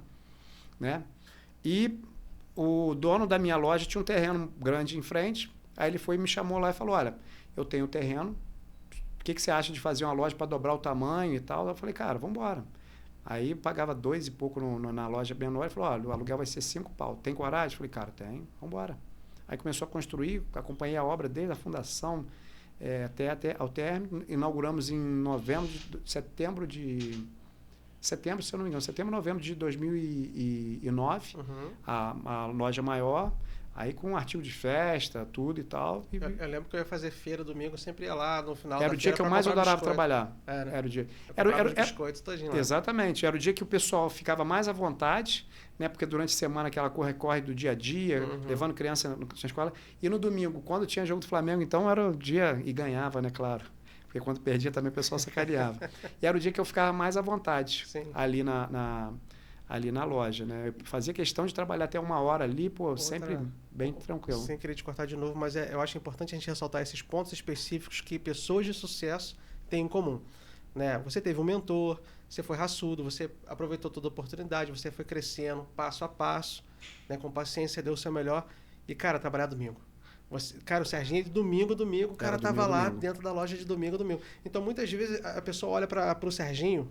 né? E o dono da minha loja tinha um terreno grande em frente, aí ele foi e me chamou lá e falou, olha, eu tenho terreno, o que você acha de fazer uma loja para dobrar o tamanho e tal? Eu falei, cara, vamos embora. Aí eu pagava 2 e pouco na loja menor, ele falou, olha, o aluguel vai ser 5 pau, tem coragem? Eu falei, cara, tem, vamos embora. Aí começou a construir, acompanhei a obra desde a fundação até ao término, inauguramos em setembro, se eu não me engano, novembro de 2009, a loja maior, aí com artigo de festa, tudo e tal. Eu lembro que eu ia fazer feira domingo, eu sempre ia lá no final Era o dia que eu mais adorava trabalhar. Era o dia. Era biscoitos todinho lá. Exatamente. Era o dia que o pessoal ficava mais à vontade, né? Porque durante a semana aquela corre-corre do dia a dia, levando criança na escola. E no domingo, quando tinha jogo do Flamengo, então era o dia, e ganhava, né? Claro. Porque quando perdia também o pessoal sacaneava. E era o dia que eu ficava mais à vontade. Sim. Ali na loja, né? Eu fazia questão de trabalhar até 1 hora ali, sempre bem tranquilo. Sem querer te cortar de novo, mas eu acho importante a gente ressaltar esses pontos específicos que pessoas de sucesso têm em comum, né? Você teve um mentor, você foi raçudo, você aproveitou toda a oportunidade, você foi crescendo passo a passo, né? Com paciência, deu o seu melhor. E, cara, trabalhar domingo. Cara, o Serginho, domingo, o cara tava lá dentro da loja de domingo. Então, muitas vezes, a pessoa olha para o Serginho,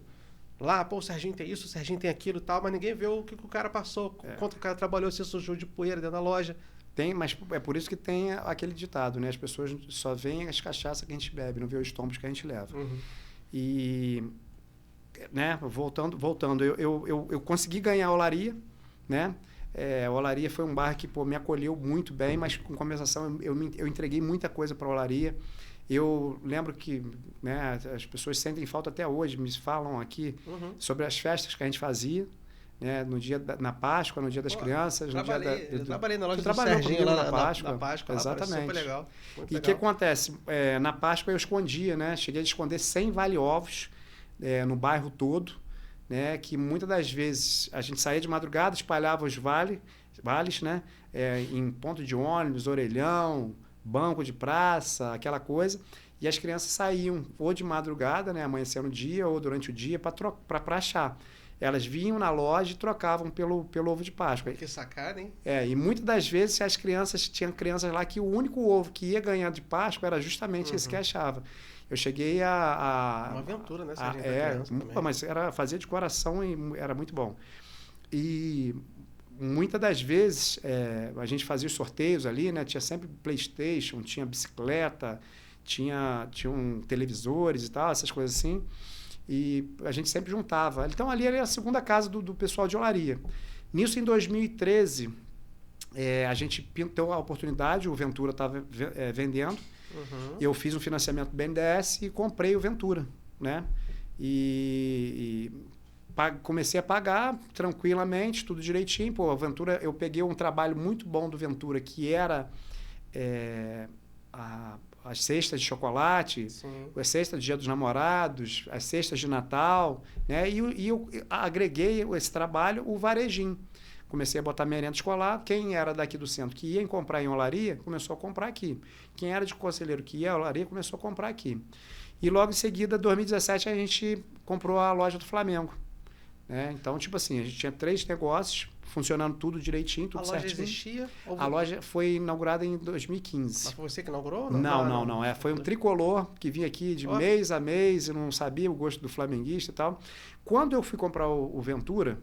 lá, pô, o Serginho tem isso, o Serginho tem aquilo e tal, mas ninguém vê o que o cara passou, quanto o cara trabalhou, se sujou de poeira dentro da loja. Tem, mas é por isso que tem aquele ditado, né? As pessoas só veem as cachaças que a gente bebe, não vê os tombos que a gente leva. E, né, voltando, eu consegui ganhar a Olaria, né? A Olaria foi um bar que, me acolheu muito bem, mas com compensação eu entreguei muita coisa para a Olaria. Eu lembro que, né, as pessoas sentem falta até hoje, me falam aqui sobre as festas que a gente fazia, né, no dia na Páscoa, no dia das crianças. Eu trabalhei na loja do Serginho lá na Páscoa. Na Páscoa, exatamente. Super legal. E o que acontece? Na Páscoa eu escondia, né? Cheguei a esconder 100 vale-ovos no bairro todo, né? Que muitas das vezes a gente saía de madrugada, espalhava os vales, né? Em ponto de ônibus, orelhão, banco de praça, aquela coisa, e as crianças saíam ou de madrugada, né, amanhecendo o dia, ou durante o dia, para achar. Elas vinham na loja e trocavam pelo ovo de Páscoa. Que sacada, hein? E muitas das vezes tinha crianças lá que o único ovo que ia ganhar de Páscoa era justamente esse que achava. Eu cheguei Uma aventura, né? Mas fazia de coração e era muito bom. E muitas das vezes a gente fazia os sorteios ali, né? Tinha sempre PlayStation, tinha bicicleta, tinham televisores e tal, essas coisas assim. E a gente sempre juntava. Então ali era a segunda casa do pessoal de Olaria. Nisso, em 2013, a gente pintou a oportunidade, o Ventura estava vendendo. Eu fiz um financiamento do BNDES e comprei o Ventura, né? E comecei a pagar tranquilamente, tudo direitinho. Pô, a Ventura, eu peguei um trabalho muito bom do Ventura, que era as cestas de chocolate, as cestas de Dia dos Namorados, as cestas de Natal, né? E eu agreguei esse trabalho, o varejinho. Comecei a botar merenda escolar. Quem era daqui do centro que ia comprar em Olaria, começou a comprar aqui. Quem era de Conselheiro que ia a Olaria, começou a comprar aqui. E logo em seguida, em 2017, a gente comprou a loja do Flamengo. Então, tipo assim, a gente tinha 3 negócios, funcionando tudo direitinho, tudo certinho. A loja existia? A loja foi inaugurada em 2015. Mas foi você que inaugurou? Não. Foi um tricolor que vinha aqui de mês a mês, e não sabia o gosto do flamenguista e tal. Quando eu fui comprar o Ventura,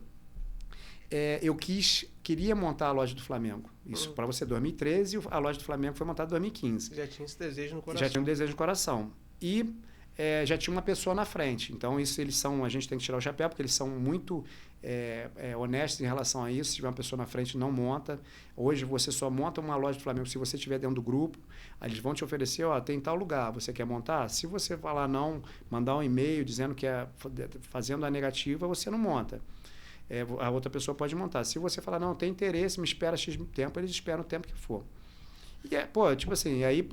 eu queria montar a loja do Flamengo. Isso para você, 2013, a loja do Flamengo foi montada em 2015. Já tinha esse desejo no coração. Já tinha um desejo no coração. E já tinha uma pessoa na frente. Então, isso a gente tem que tirar o chapéu, porque eles são muito honestos em relação a isso. Se tiver uma pessoa na frente, não monta. Hoje, você só monta uma loja do Flamengo se você estiver dentro do grupo. Aí eles vão te oferecer, tem tal lugar, você quer montar? Se você falar não, mandar um e-mail dizendo que fazendo a negativa, você não monta. A outra pessoa pode montar. Se você falar, não, tem interesse, me espera X tempo, eles esperam o tempo que for. E tipo assim, aí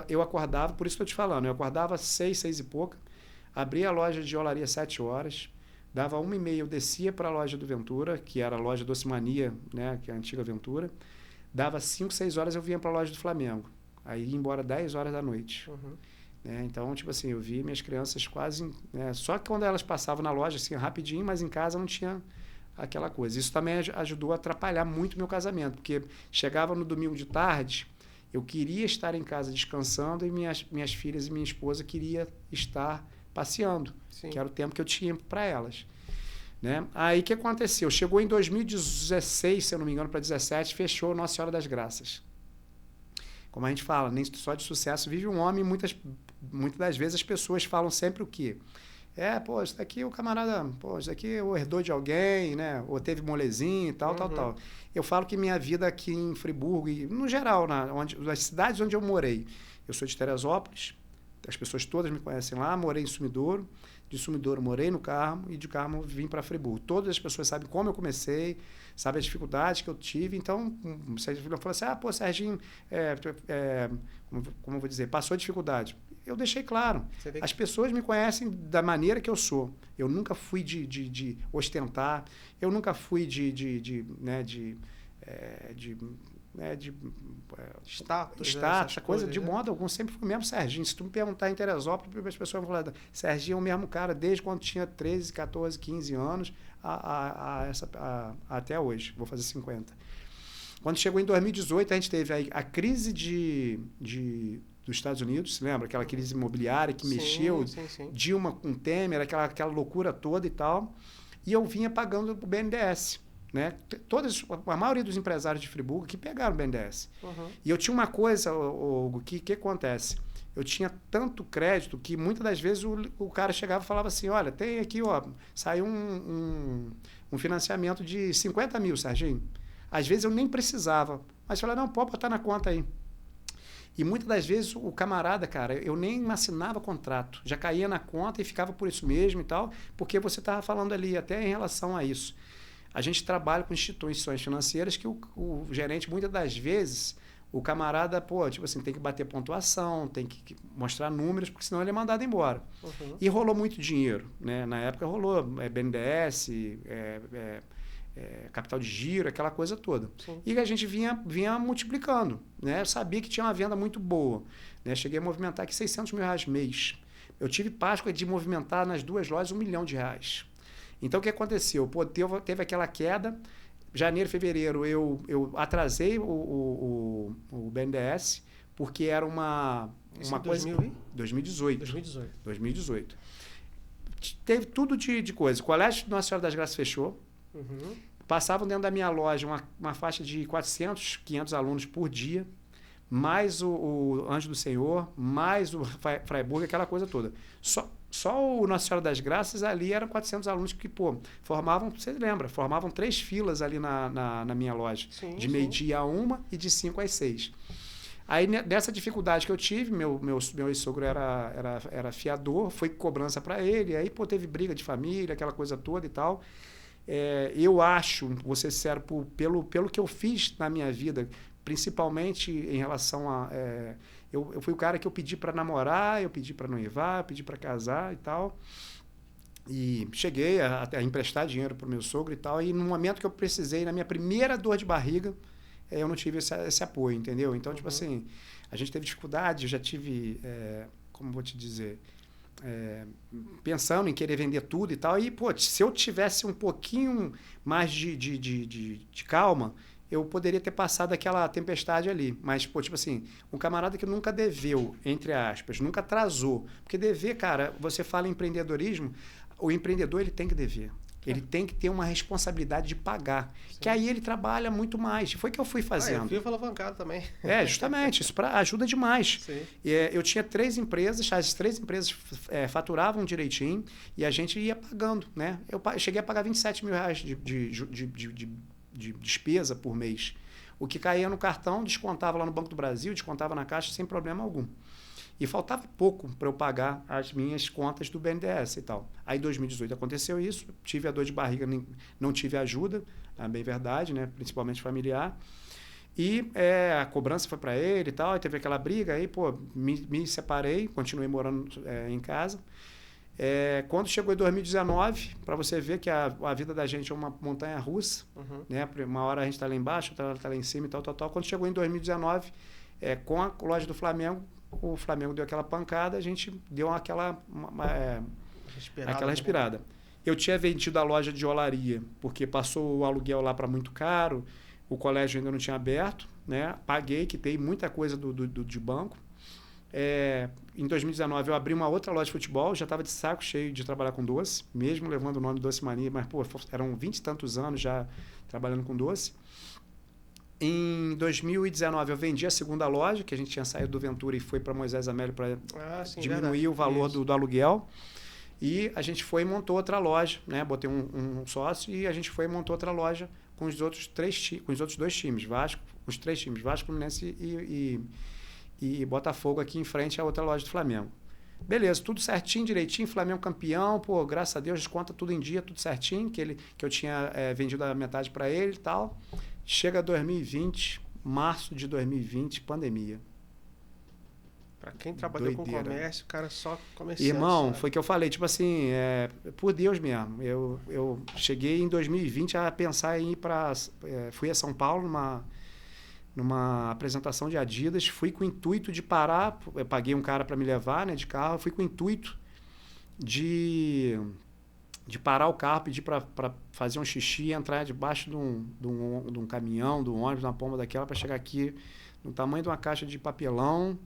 eu acordava, por isso que eu te falando, eu acordava 6 e pouca, abria a loja de olaria 7 horas, dava 1h30, eu descia para a loja do Ventura, que era a loja Docimania, né, que é a antiga Ventura, dava 5, 6 horas eu vinha para a loja do Flamengo, aí ia embora 10 horas da noite. Então, tipo assim, eu vi minhas crianças quase, só que quando elas passavam na loja, assim, rapidinho, mas em casa não tinha aquela coisa. Isso também ajudou a atrapalhar muito meu casamento, porque chegava no domingo de tarde, eu queria estar em casa descansando e minhas filhas e minha esposa queria estar passeando, Sim. que era o tempo que eu tinha para elas. Né? Aí o que aconteceu? Chegou em 2016, se eu não me engano, para 2017, fechou Nossa Senhora das Graças. Como a gente fala, nem só de sucesso vive um homem, muitas das vezes as pessoas falam sempre o quê? Isso daqui o camarada, isso daqui ou herdou de alguém, né? Ou teve molezinho e tal. Eu falo que minha vida aqui em Friburgo, e no geral, nas cidades onde eu morei, eu sou de Teresópolis, as pessoas todas me conhecem lá, morei em Sumidouro, de Sumidouro morei no Carmo e de Carmo vim para Friburgo. Todas as pessoas sabem como eu comecei, sabem as dificuldades que eu tive, então, você falou assim, Serginho, como eu vou dizer, passou dificuldade. Eu deixei claro. As pessoas me conhecem da maneira que eu sou. Eu nunca fui de ostentar, eu nunca fui de status, essa coisa, de modo algum, sempre fui mesmo Serginho. Se tu me perguntar em Teresópolis, as pessoas vão falar, Serginho é o mesmo cara desde quando tinha 13, 14, 15 anos até hoje, vou fazer 50. Quando chegou em 2018, a gente teve a crise dos Estados Unidos, se lembra? Aquela crise imobiliária que mexeu, Dilma com Temer, aquela loucura toda e tal. E eu vinha pagando o BNDES. Né? A maioria dos empresários de Friburgo que pegaram o BNDES. E eu tinha uma coisa, Hugo, que acontece? Eu tinha tanto crédito que muitas das vezes o cara chegava e falava assim, olha, tem aqui, saiu um financiamento de 50 mil, Serginho. Às vezes eu nem precisava, mas falava, não, pode botar na conta aí. E muitas das vezes o camarada, cara, eu nem assinava contrato, já caía na conta e ficava por isso mesmo e tal, porque você estava falando ali até em relação a isso. A gente trabalha com instituições financeiras que o gerente, muitas das vezes, o camarada, tem que bater pontuação, tem que mostrar números, porque senão ele é mandado embora. E rolou muito dinheiro, né? Na época rolou BNDES, capital de giro, aquela coisa toda. Sim. E a gente vinha multiplicando, né? Eu sabia que tinha uma venda muito boa, né? Cheguei a movimentar aqui R$600 mil mês. Eu tive Páscoa de movimentar nas 2 lojas R$1 milhão. Então, o que aconteceu? Teve aquela queda. Janeiro, fevereiro, eu atrasei o BNDES, porque era uma coisa... 2018. Teve tudo de coisa. O Colégio Nossa Senhora das Graças fechou. Passavam dentro da minha loja uma faixa de 400, 500 alunos por dia, mais o Anjo do Senhor, mais o Freiburg, aquela coisa toda. Só o Nossa Senhora das Graças ali eram 400 alunos que, formavam, você lembra, formavam 3 filas ali na minha loja. Sim, de meio-dia a 1 e de 5 às 6. Aí, dessa dificuldade que eu tive, meu ex-sogro era fiador, foi cobrança para ele, aí teve briga de família, aquela coisa toda e tal. Eu acho, vou ser sincero, pelo que eu fiz na minha vida, principalmente em relação a... Eu fui o cara que eu pedi para namorar, eu pedi para noivar, eu pedi para casar e tal. E cheguei a emprestar dinheiro para o meu sogro e tal. E no momento que eu precisei, na minha primeira dor de barriga, eu não tive esse apoio, entendeu? Então, tipo assim, a gente teve dificuldade, eu já tive, como vou te dizer, pensando em querer vender tudo e tal. E, se eu tivesse um pouquinho mais de calma, eu poderia ter passado aquela tempestade ali. Mas, um camarada que nunca deveu, entre aspas, nunca atrasou. Porque dever, cara, você fala em empreendedorismo, o empreendedor ele tem que dever. Ele tem que ter uma responsabilidade de pagar. Sim. Que aí ele trabalha muito mais. Foi o que eu fui fazendo. Eu vivo alavancado também. Justamente. Isso ajuda demais. Sim. Eu tinha 3 empresas, as 3 empresas faturavam direitinho e a gente ia pagando, né? Eu cheguei a pagar R$27 mil de despesa por mês. O que caía no cartão, descontava lá no Banco do Brasil, descontava na Caixa sem problema algum. E faltava pouco para eu pagar as minhas contas do BNDES e tal. Aí em 2018 aconteceu isso, tive a dor de barriga, não tive ajuda, é bem verdade, né? Principalmente familiar. E a cobrança foi para ele e tal, aí teve aquela briga, aí me separei, continuei morando em casa. Quando chegou em 2019, para você ver que a vida da gente é uma montanha russa, né? Uma hora a gente está lá embaixo, outra hora está lá em cima e tal. Quando chegou em 2019, com a loja do Flamengo, o Flamengo deu aquela pancada, a gente deu aquela respirada. Eu tinha vendido a loja de olaria, porque passou o aluguel lá para muito caro, o colégio ainda não tinha aberto, né? Paguei, quitei muita coisa de banco. Em 2019 eu abri uma outra loja de futebol, já estava de saco cheio de trabalhar com doce, mesmo levando o nome Doce Mania, mas eram 20 e tantos anos já trabalhando com doce. Em 2019 eu vendi a segunda loja, que a gente tinha saído do Ventura e foi para Moisés Amélio para diminuir o valor do aluguel. E a gente foi e montou outra loja, né? Botei um sócio e a gente foi e montou outra loja com os outros 2 times, os 3 times, Vasco, Fluminense e Botafogo aqui em frente à outra loja do Flamengo. Beleza, tudo certinho, direitinho, Flamengo campeão, graças a Deus, conta tudo em dia, tudo certinho, que eu tinha vendido a metade para ele e tal. Chega 2020, março de 2020, pandemia. Para quem trabalhou com comércio, o cara só comerciante. Irmão, foi que eu falei, tipo assim, por Deus mesmo. Eu cheguei em 2020 a pensar em ir para... fui a São Paulo numa apresentação de Adidas, fui com o intuito de parar, eu paguei um cara para me levar, né, de carro, fui com o intuito de parar o carro, pedir para fazer um xixi e entrar debaixo de um caminhão, de um ônibus, de uma pomba daquela, para chegar aqui no tamanho de uma caixa de papelão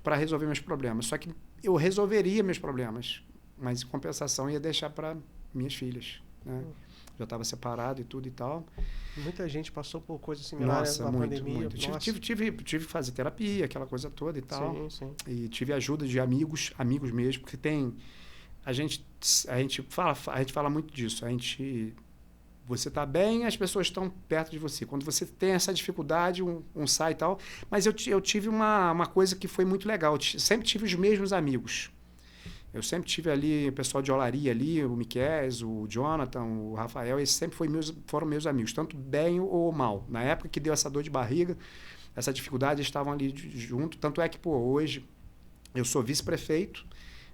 para resolver meus problemas. Só que eu resolveria meus problemas, mas em compensação ia deixar para minhas filhas, né? Já estava separado e tudo e tal. Muita gente passou por coisas similares na pandemia. Muito. Tive que fazer terapia, aquela coisa toda e tal. Sim. E tive ajuda de amigos mesmo, porque tem... A gente fala muito disso. Você está bem, as pessoas estão perto de você. Quando você tem essa dificuldade, um sai e tal. Mas eu tive uma coisa que foi muito legal. Eu sempre tive os mesmos amigos. Eu sempre tive ali o pessoal de olaria ali, o Miquel, o Jonathan, o Rafael, esses sempre foram meus amigos, tanto bem ou mal. Na época que deu essa dor de barriga, essa dificuldade, eles estavam ali junto. Tanto é que, hoje eu sou vice-prefeito,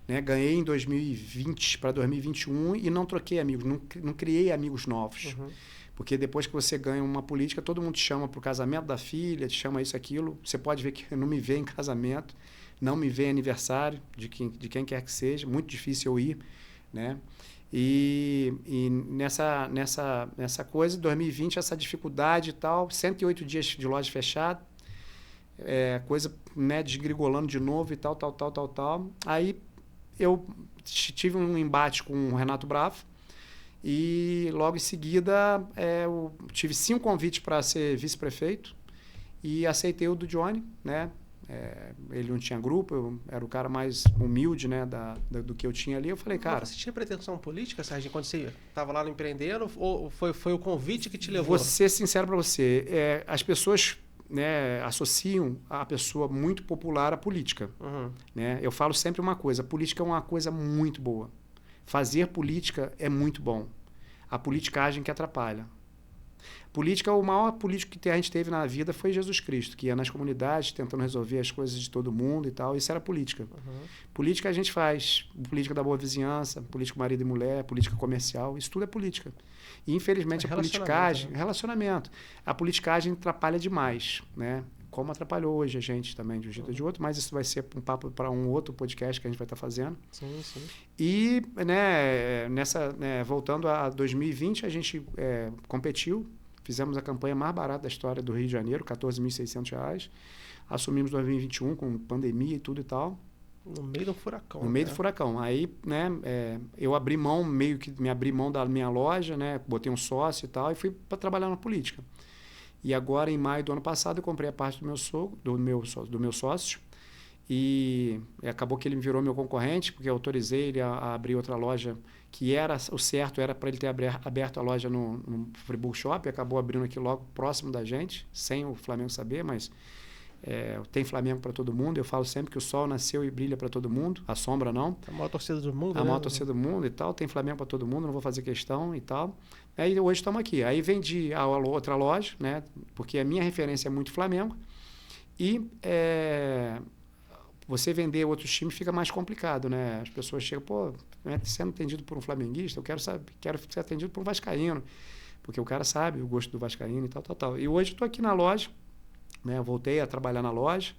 né? Ganhei em 2020 para 2021 e não troquei amigos, não criei amigos novos. Porque depois que você ganha uma política, todo mundo te chama para o casamento da filha, te chama isso, aquilo. Você pode ver que eu não me vê em casamento, não me vê em aniversário de quem quer que seja, muito difícil eu ir, né? E nessa coisa, 2020, essa dificuldade e tal, 108 dias de loja fechada, coisa, né, desgrigolando de novo e tal. Aí eu tive um embate com o Renato Bravo e logo em seguida eu tive 5 convites para ser vice-prefeito e aceitei o do Johnny, né? Ele não tinha grupo, eu era o cara mais humilde, né, do que eu tinha ali. Eu falei, cara... Você tinha pretensão política, Sérgio, quando você estava lá no empreendendo, ou foi o convite que te levou? Vou ser sincero para você, as pessoas, né, associam a pessoa muito popular à política. Né? Eu falo sempre uma coisa, a política é uma coisa muito boa. Fazer política é muito bom. A politicagem que atrapalha. Política, o maior político que a gente teve na vida foi Jesus Cristo, que ia nas comunidades tentando resolver as coisas de todo mundo e tal. Isso era política. Política a gente faz. Política da boa vizinhança, política marido e mulher, política comercial. Isso tudo é política. E, infelizmente, a politicagem... Né? Relacionamento. A politicagem atrapalha demais, né? Como atrapalhou hoje a gente também, de um jeito ou de outro, mas isso vai ser um papo para um outro podcast que a gente vai estar fazendo. Sim. E, né, voltando a 2020, a gente competiu. Fizemos a campanha mais barata da história do Rio de Janeiro, R$ 14.600. Assumimos 2021 com pandemia e tudo e tal. No meio do furacão. No meio do furacão. Aí, né, eu abri mão, meio que me abri mão da minha loja, né, botei um sócio e tal, e fui para trabalhar na política. E agora, em maio do ano passado, eu comprei a parte do meu sogro, do meu sócio, e acabou que ele me virou meu concorrente, porque eu autorizei ele a abrir outra loja, que era o certo, era para ele ter aberto a loja no Friburgo Shopping, acabou abrindo aqui logo próximo da gente, sem o Flamengo saber, mas tem Flamengo para todo mundo. Eu falo sempre que o sol nasceu e brilha para todo mundo, a sombra não. A maior torcida do mundo, a maior torcida do mundo e tal, tem Flamengo para todo mundo, não vou fazer questão e tal. Aí hoje estamos aqui. Aí vendi a outra loja, né, porque a minha referência é muito Flamengo, e você vender outros times fica mais complicado, né? As pessoas chegam, pô, sendo atendido por um flamenguista, eu quero ser atendido por um vascaíno, porque o cara sabe o gosto do vascaíno e tal. E hoje estou aqui na loja, né? Eu voltei a trabalhar na loja,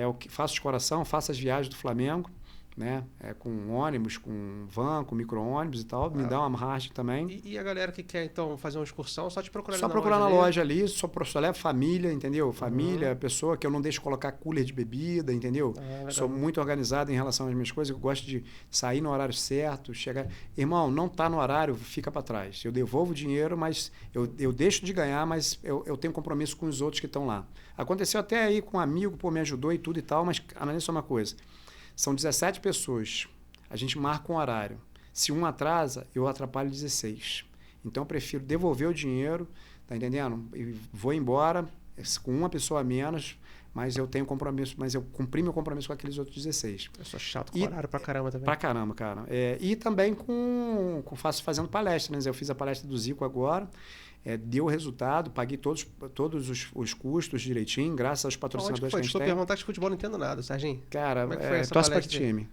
o que faço de coração, faço as viagens do Flamengo, né? Com ônibus, com van, com micro-ônibus e tal, me dá uma margem também. E a galera que quer, então, fazer uma excursão, só te procurar só procurar na loja ali, só levo família, entendeu? Família, pessoa que eu não deixo colocar cooler de bebida, entendeu? Sou muito organizado em relação às minhas coisas, eu gosto de sair no horário certo, chegar... Irmão, não tá no horário, fica para trás. Eu devolvo o dinheiro, mas eu deixo de ganhar, mas eu tenho compromisso com os outros que estão lá. Aconteceu até aí com um amigo, pô, me ajudou e tudo e tal, mas analisa só uma coisa. São 17 pessoas. A gente marca um horário. Se um atrasa, eu atrapalho 16. Então, eu prefiro devolver o dinheiro, tá entendendo? E vou embora com uma pessoa a menos, mas eu tenho compromisso, mas eu cumpri meu compromisso com aqueles outros 16. Eu sou chato com horário pra caramba também. Pra caramba, cara. E também fazendo palestras, né? Eu fiz a palestra do Zico agora, deu resultado, paguei todos os custos direitinho, graças aos patrocinadores que a gente tem. Desculpa perguntar, de futebol não entendo nada, Serginho. Cara, torce pra que time?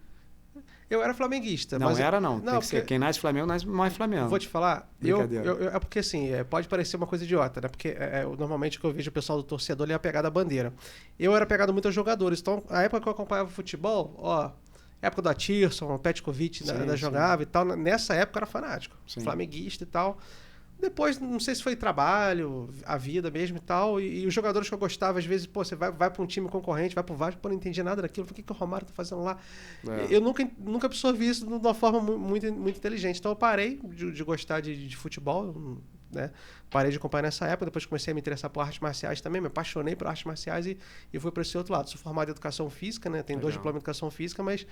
Eu era flamenguista. Não mas era, não. Tem que ser. Quem nasce Flamengo, morre Flamengo. Vou te falar, é porque assim, pode parecer uma coisa idiota, né? Porque normalmente o que eu vejo o pessoal do torcedor ele é apegado à bandeira. Eu era apegado muito aos jogadores. Então, a época que eu acompanhava futebol, época do Atirson, o Petkovic ainda jogava e tal. Nessa época eu era fanático. Sim. Flamenguista e tal. Depois, não sei se foi trabalho, a vida mesmo e tal. E os jogadores que eu gostava, às vezes, pô, você vai para um time concorrente, vai pro Vasco, pô, não entendi nada daquilo. O que o Romário tá fazendo lá? Eu nunca absorvi isso de uma forma muito, muito inteligente. Então eu parei de gostar de futebol, né? Parei de acompanhar nessa época, depois comecei a me interessar por artes marciais também, me apaixonei por artes marciais e fui para esse outro lado. Sou formado em educação física, né? Tenho 2 diplomas de educação física, mas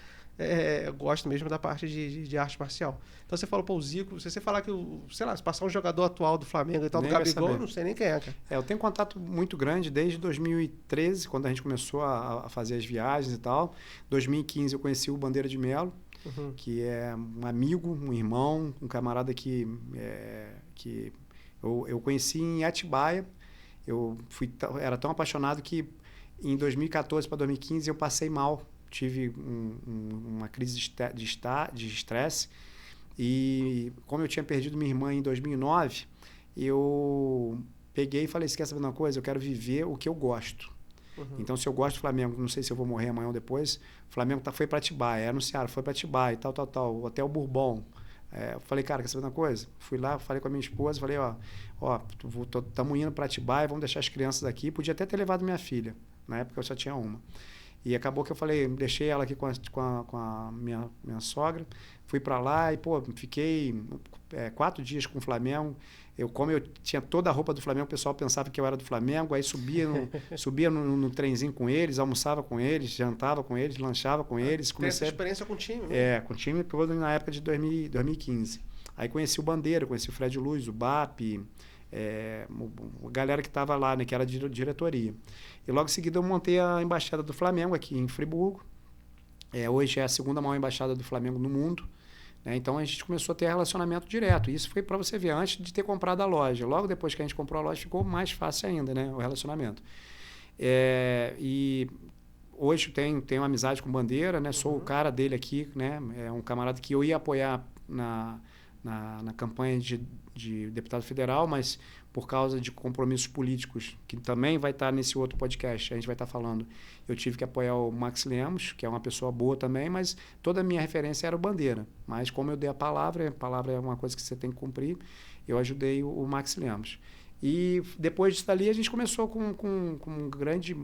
eu gosto mesmo da parte de arte marcial. Então você falou, pô, o Zico, se você falar que, sei lá, se passar um jogador atual do Flamengo e tal, do Gabigol, eu não sei nem quem é, cara. Eu tenho contato muito grande desde 2013, quando a gente começou a fazer as viagens e tal. 2015 eu conheci o Bandeira de Melo, que é um amigo, um irmão, um camarada que eu conheci em Atibaia. Eu era tão apaixonado que em 2014 para 2015 eu passei mal. Tive uma crise de estresse. E como eu tinha perdido minha irmã em 2009, eu peguei e falei, quer saber de uma coisa? Eu quero viver o que eu gosto. Então, se eu gosto do Flamengo, não sei se eu vou morrer amanhã ou depois, o Flamengo foi para Atibaia, anunciaram, foi para Atibaia, tal, Hotel Bourbon. Eu falei, cara, quer saber de uma coisa? Fui lá, falei com a minha esposa, falei, estamos indo para Atibaia, vamos deixar as crianças aqui. Podia até ter levado minha filha, na época eu só tinha uma. E acabou que eu falei, deixei ela aqui com a minha sogra, fui para lá e, pô, fiquei 4 dias com o Flamengo. Como eu tinha toda a roupa do Flamengo, o pessoal pensava que eu era do Flamengo, aí subia no trenzinho com eles, almoçava com eles, jantava com eles, lanchava com eles. Comecei essa experiência com o time, né? Com o time todo na época de 2015. Aí conheci o Bandeira, conheci o Fred Luz, o BAP, a galera que estava lá, né, que era de diretoria. E logo em seguida eu montei a embaixada do Flamengo aqui em Friburgo. Hoje é a segunda maior embaixada do Flamengo no mundo. Então a gente começou a ter relacionamento direto. Isso foi para você ver antes de ter comprado a loja. Logo depois que a gente comprou a loja ficou mais fácil ainda, né, o relacionamento. E hoje tenho uma amizade com o Bandeira, né? Sou o cara dele aqui, né? É um camarada que eu ia apoiar na campanha de deputado federal, mas por causa de compromissos políticos, que também vai estar nesse outro podcast, a gente vai estar falando, eu tive que apoiar o Max Lemos, que é uma pessoa boa também, mas toda a minha referência era o Bandeira. Mas como eu dei a palavra é uma coisa que você tem que cumprir, eu ajudei o Max Lemos. E depois disso dali a gente começou com um grande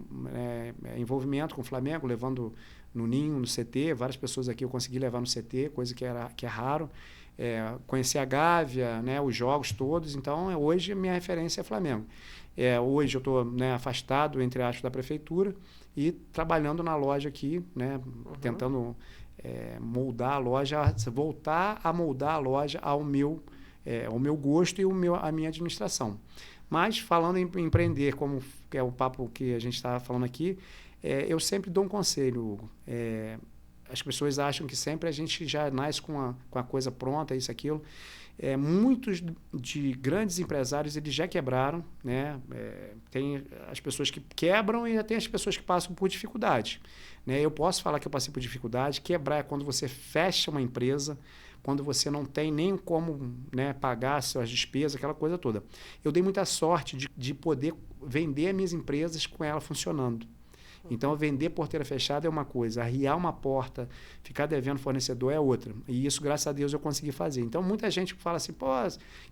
envolvimento com o Flamengo, levando no Ninho, no CT, várias pessoas aqui eu consegui levar no CT, coisa que é raro. Conhecer a Gávea, né, os jogos todos, então hoje a minha referência é Flamengo. Hoje eu estou, né, afastado, entre aspas, da prefeitura e trabalhando na loja aqui, né, tentando moldar a loja, voltar a moldar a loja ao meu gosto e a minha administração. Mas falando em empreender, como é o papo que a gente está falando aqui, eu sempre dou um conselho, Hugo. As pessoas acham que sempre a gente já nasce com a coisa pronta, isso, aquilo. Muitos de grandes empresários eles já quebraram, né? Tem as pessoas que quebram e tem as pessoas que passam por dificuldade, né? Eu posso falar que eu passei por dificuldade. Quebrar é quando você fecha uma empresa, quando você não tem nem como, né, pagar suas despesas, aquela coisa toda. Eu dei muita sorte de poder vender as minhas empresas com ela funcionando. Então, vender porteira fechada é uma coisa, arriar uma porta, ficar devendo fornecedor é outra. E isso, graças a Deus, eu consegui fazer. Então, muita gente fala assim, pô,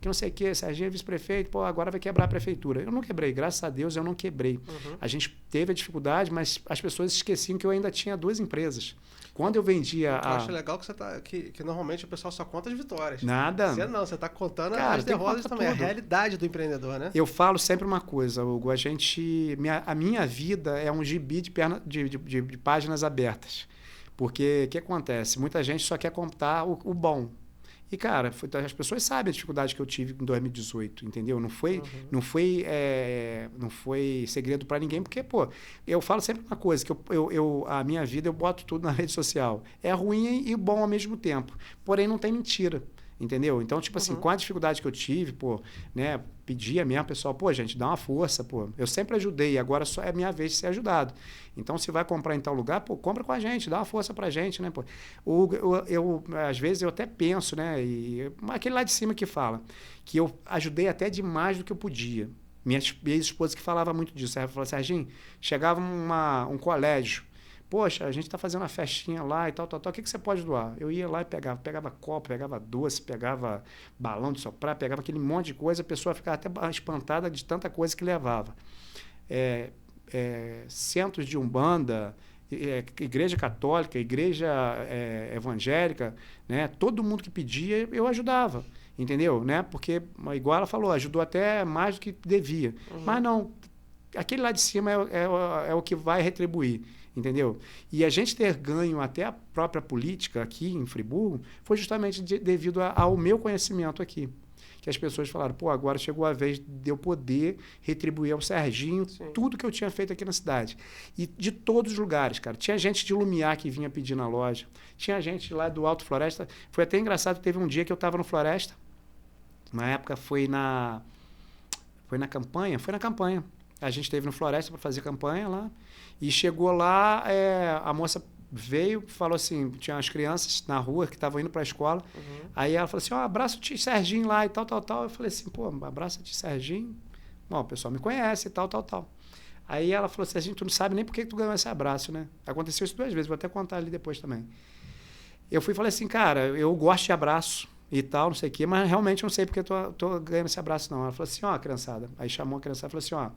que não sei o quê, Serginho é vice-prefeito, pô, agora vai quebrar a prefeitura. Eu não quebrei, graças a Deus eu não quebrei. A gente teve a dificuldade, mas as pessoas esqueciam que eu ainda tinha 2 empresas. Quando eu vendia Eu acho legal que você que normalmente o pessoal só conta as vitórias. Nada. Você está contando Cara, as derrotas também, tudo. a realidade do empreendedor, né? Eu falo sempre uma coisa, Hugo, a minha vida é um gibi de páginas abertas. Porque o que acontece? Muita gente só quer contar o bom. E, cara, as pessoas sabem a dificuldade que eu tive em 2018, entendeu? Não foi segredo para ninguém, porque, pô, eu falo sempre uma coisa, que a minha vida eu boto tudo na rede social. É ruim e bom ao mesmo tempo. Porém, não tem mentira. Entendeu? Então, tipo assim, com a dificuldade que eu tive, pô, né, pedia mesmo, pessoal, pô, gente, dá uma força, pô. Eu sempre ajudei, agora só é minha vez de ser ajudado. Então, se vai comprar em tal lugar, pô, compra com a gente, dá uma força pra gente, né, pô. Às vezes, eu até penso, né, aquele lá de cima que fala, que eu ajudei até demais do que eu podia. Minha ex-esposa que falava muito disso, ela falava, Serginho, chegava um colégio, poxa, a gente está fazendo uma festinha lá e tal. O que você pode doar? Eu ia lá e pegava copo, pegava doce, pegava balão de soprar, pegava aquele monte de coisa, a pessoa ficava até espantada de tanta coisa que levava. Centros de Umbanda, igreja católica, igreja evangélica, né? Todo mundo que pedia, eu ajudava, entendeu? Né? Porque, igual ela falou, ajudou até mais do que devia. Mas não, aquele lá de cima é o que vai retribuir. Entendeu? E a gente ter ganho até a própria política aqui em Friburgo foi justamente devido ao meu conhecimento aqui. Que as pessoas falaram, pô, agora chegou a vez de eu poder retribuir ao Serginho tudo que eu tinha feito aqui na cidade. E de todos os lugares, cara. Tinha gente de Lumiar que vinha pedir na loja. Tinha gente lá do Alto Floresta. Foi até engraçado, teve um dia que eu estava no Floresta. Na época foi na campanha. Foi na campanha. A gente esteve no Floresta para fazer campanha lá. E chegou lá, a moça veio, falou assim, tinha umas crianças na rua que estavam indo para a escola. Aí ela falou assim, abraça o tio Serginho lá e tal. Eu falei assim, pô, abraça o tio Serginho? Bom, o pessoal me conhece e tal. Aí ela falou assim, Serginho, tu não sabe nem por que tu ganhou esse abraço, né? Aconteceu isso 2 vezes, vou até contar ali depois também. Eu fui e falei assim, cara, eu gosto de abraço e tal, não sei o quê, mas realmente não sei porque eu tô ganhando esse abraço, não. Ela falou assim, criançada. Aí chamou a criançada e falou assim,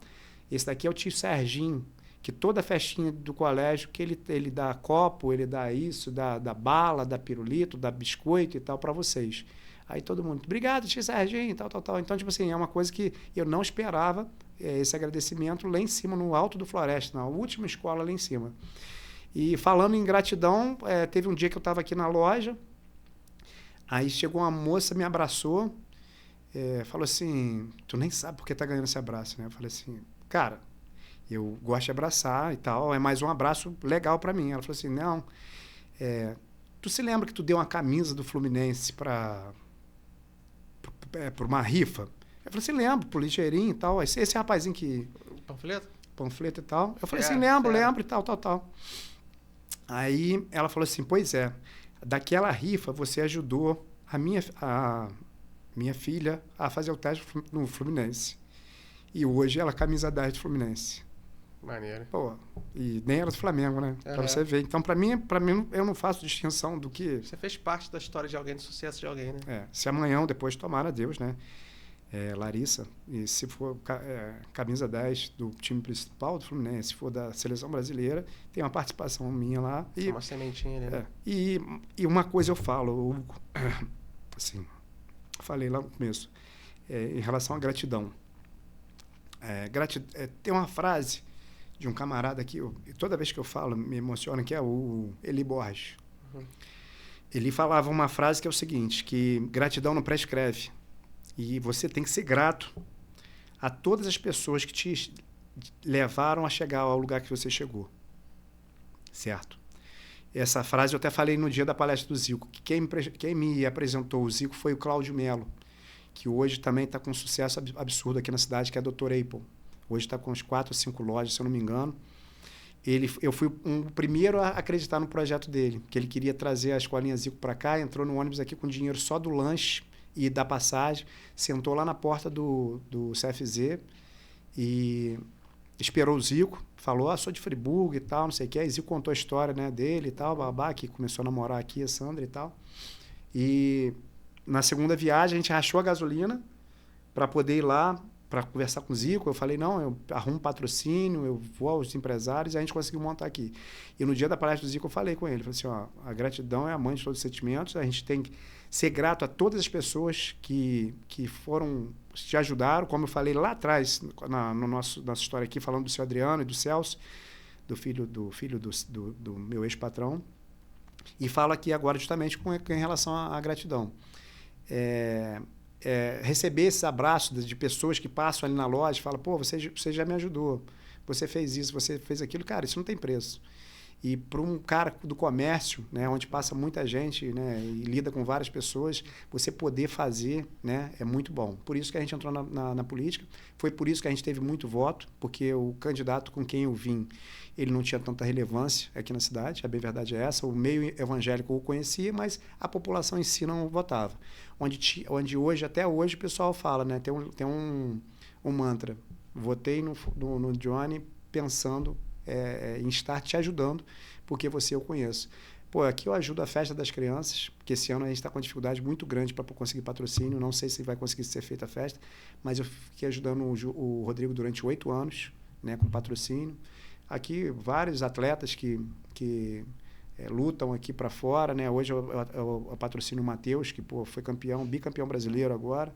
esse daqui é o tio Serginho, que toda festinha do colégio, que ele dá copo, ele dá isso, dá bala, dá pirulito, dá biscoito e tal para vocês. Aí todo mundo, obrigado, tio Serginho, tal. Então, tipo assim, é uma coisa que eu não esperava, esse agradecimento lá em cima, no alto do Floresta, na última escola lá em cima. E falando em gratidão, teve um dia que eu estava aqui na loja, aí chegou uma moça, me abraçou, falou assim, tu nem sabe por que tá ganhando esse abraço, né? Eu falei assim, cara, eu gosto de abraçar e tal, é mais um abraço legal para mim. Ela falou assim, não, tu se lembra que tu deu uma camisa do Fluminense para uma rifa? Eu falei assim, lembro, pro Ligeirinho e tal, esse rapazinho que... Panfleto e tal. Eu falei assim, lembro e tal. Aí ela falou assim, pois é, daquela rifa você ajudou a minha filha a fazer o teste no Fluminense. E hoje ela é camisa 10 do Fluminense. Maneiro. Pô, e nem era do Flamengo, né? Pra você ver. Então, pra mim, eu não faço distinção do que... Você fez parte da história de alguém, do sucesso de alguém, né? Se amanhã ou depois, tomara Deus, né? Larissa, e se for camisa 10 do time principal do Fluminense, se for da seleção brasileira, tem uma participação minha lá. E uma sementinha ali, né? E uma coisa eu falo, Hugo, assim, falei lá no começo, em relação à gratidão. Tem uma frase de um camarada que toda vez que eu falo me emociona, que é o Eli Borges. Uhum. Ele falava uma frase que é o seguinte, que gratidão não prescreve. E você tem que ser grato a todas as pessoas que te levaram a chegar ao lugar que você chegou. Certo? Essa frase eu até falei no dia da palestra do Zico. Quem me apresentou o Zico foi o Cláudio Melo, que hoje também está com um sucesso absurdo aqui na cidade, que é a Dr. Apple. Hoje está com uns 4 ou 5 lojas, se eu não me engano. Eu fui o primeiro a acreditar no projeto dele, que ele queria trazer a escolinha Zico para cá, entrou no ônibus aqui com dinheiro só do lanche e da passagem, sentou lá na porta do CFZ e esperou o Zico, falou, sou de Friburgo e tal, não sei o que. Aí Zico contou a história, né, dele e tal, babá, que começou a namorar aqui, a Sandra e tal. E na segunda viagem a gente rachou a gasolina para poder ir lá para conversar com o Zico. Eu falei, não, eu arrumo patrocínio, eu vou aos empresários, e a gente conseguiu montar aqui. E no dia da palestra do Zico eu falei com ele, falei assim, a gratidão é a mãe de todos os sentimentos, a gente tem que ser grato a todas as pessoas que te ajudaram, como eu falei lá atrás, nossa história aqui, falando do seu Adriano e do Celso, do filho do meu ex-patrão, e falo aqui agora justamente em relação à gratidão. Receber esse abraço de pessoas que passam ali na loja e falam, pô, você já me ajudou, você fez isso, você fez aquilo, cara, isso não tem preço. E para um cara do comércio, né, onde passa muita gente, né, e lida com várias pessoas, você poder fazer, né, é muito bom. Por isso que a gente entrou na política, foi por isso que a gente teve muito voto, porque o candidato com quem eu vim, ele não tinha tanta relevância aqui na cidade, a bem verdade é essa, o meio evangélico o conhecia, mas a população em si não votava. Onde hoje, até hoje, o pessoal fala, né, tem um mantra, votei no Johnny pensando em estar te ajudando, porque eu conheço. Pô, aqui eu ajudo a festa das crianças, porque esse ano a gente está com uma dificuldade muito grande para conseguir patrocínio, não sei se vai conseguir ser feita a festa, mas eu fiquei ajudando o Rodrigo durante 8 anos, né, com patrocínio. Aqui, vários atletas que lutam aqui para fora, né? Hoje eu patrocino o Matheus, que foi bicampeão brasileiro agora.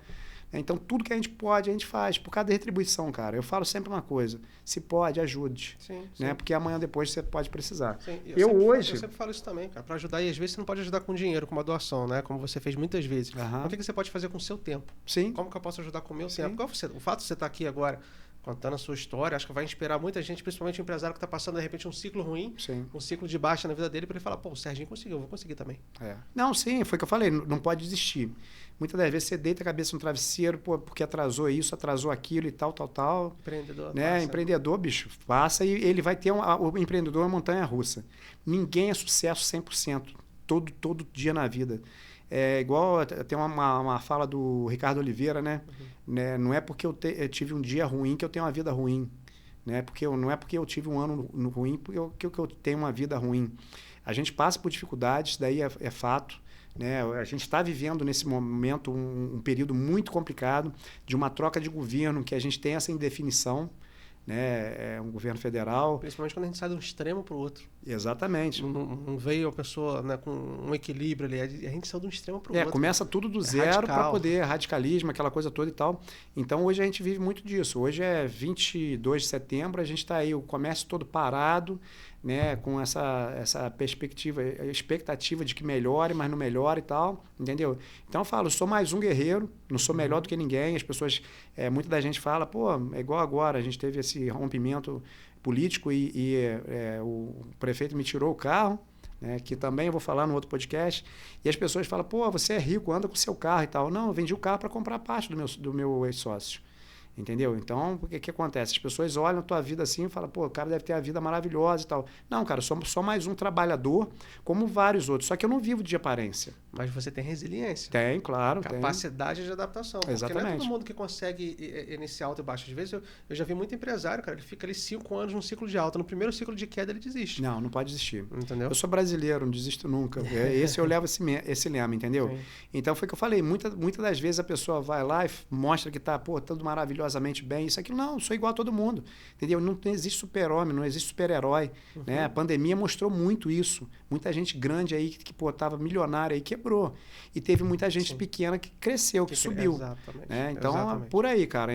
Então, tudo que a gente faz, por causa da retribuição, cara. Eu falo sempre uma coisa, se pode, ajude. Sim, sim. Né? Porque amanhã depois você pode precisar. Sim. Eu sempre falo isso também, cara, para ajudar. E às vezes você não pode ajudar com dinheiro, com uma doação, né? Como você fez muitas vezes. Uhum. O que você pode fazer com o seu tempo? Sim. Como que eu posso ajudar com o meu tempo? O fato de você estar aqui agora contando a sua história, acho que vai inspirar muita gente, principalmente o empresário que está passando, de repente, um ciclo ruim, um ciclo de baixa na vida dele, para ele falar, pô, o Serginho conseguiu, eu vou conseguir também. Não, sim, foi o que eu falei, não pode desistir. Muitas das vezes você deita a cabeça no travesseiro, pô, porque atrasou isso, atrasou aquilo e tal. Empreendedor. Né? Empreendedor, bicho, passa e ele vai ter o empreendedor é uma montanha-russa. Ninguém é sucesso 100%, todo dia na vida. É igual, tem uma fala do Ricardo Oliveira, né? Uhum. Né? Não é porque eu tive um dia ruim que eu tenho uma vida ruim. Né? Não é porque eu tive um ano ruim que eu tenho uma vida ruim. A gente passa por dificuldades, daí é fato. Né? A gente está vivendo nesse momento um período muito complicado de uma troca de governo que a gente tem essa indefinição. Né? É um governo federal. Principalmente quando a gente sai de um extremo para o outro. Exatamente. Não veio a pessoa, né, com um equilíbrio ali. A gente saiu de um extremo para o outro. Começa tudo do zero para poder, radicalismo, aquela coisa toda e tal. Então, hoje a gente vive muito disso. Hoje é 22 de setembro, a gente está aí, o comércio todo parado, né, com essa expectativa de que melhore, mas não melhora e tal, entendeu? Então eu falo, eu sou mais um guerreiro, não sou melhor do que ninguém. As pessoas, muita da gente fala, pô, é igual agora, a gente teve esse rompimento político e o prefeito me tirou o carro, né, que também eu vou falar no outro podcast, e as pessoas falam, pô, você é rico, anda com o seu carro e tal. Não, eu vendi o carro para comprar parte do meu ex-sócio. Entendeu? Então, o que acontece? As pessoas olham a tua vida assim e falam, pô, o cara deve ter a vida maravilhosa e tal. Não, cara, eu sou só mais um trabalhador, como vários outros. Só que eu não vivo de aparência. Mas você tem resiliência. Tem, claro. Capacidade de adaptação. Porque Exatamente. não é todo mundo que consegue iniciar alto e baixo. Às vezes eu já vi muito empresário, cara, ele fica ali 5 anos num ciclo de alta. No primeiro ciclo de queda ele desiste. Não pode desistir. Entendeu? Eu sou brasileiro, não desisto nunca. Esse eu levo esse lema, entendeu? Sim. Então foi o que eu falei. Muitas das vezes a pessoa vai lá e mostra que tá, pô, tudo maravilhosamente bem. Isso aqui não, eu sou igual a todo mundo. Entendeu? Não existe super-homem, não existe super-herói. Né? A pandemia mostrou muito isso. Muita gente grande aí que pô, tava milionária aí quebrou. E teve muita gente pequena que cresceu, que subiu. Exatamente. Né? Então, por aí, cara.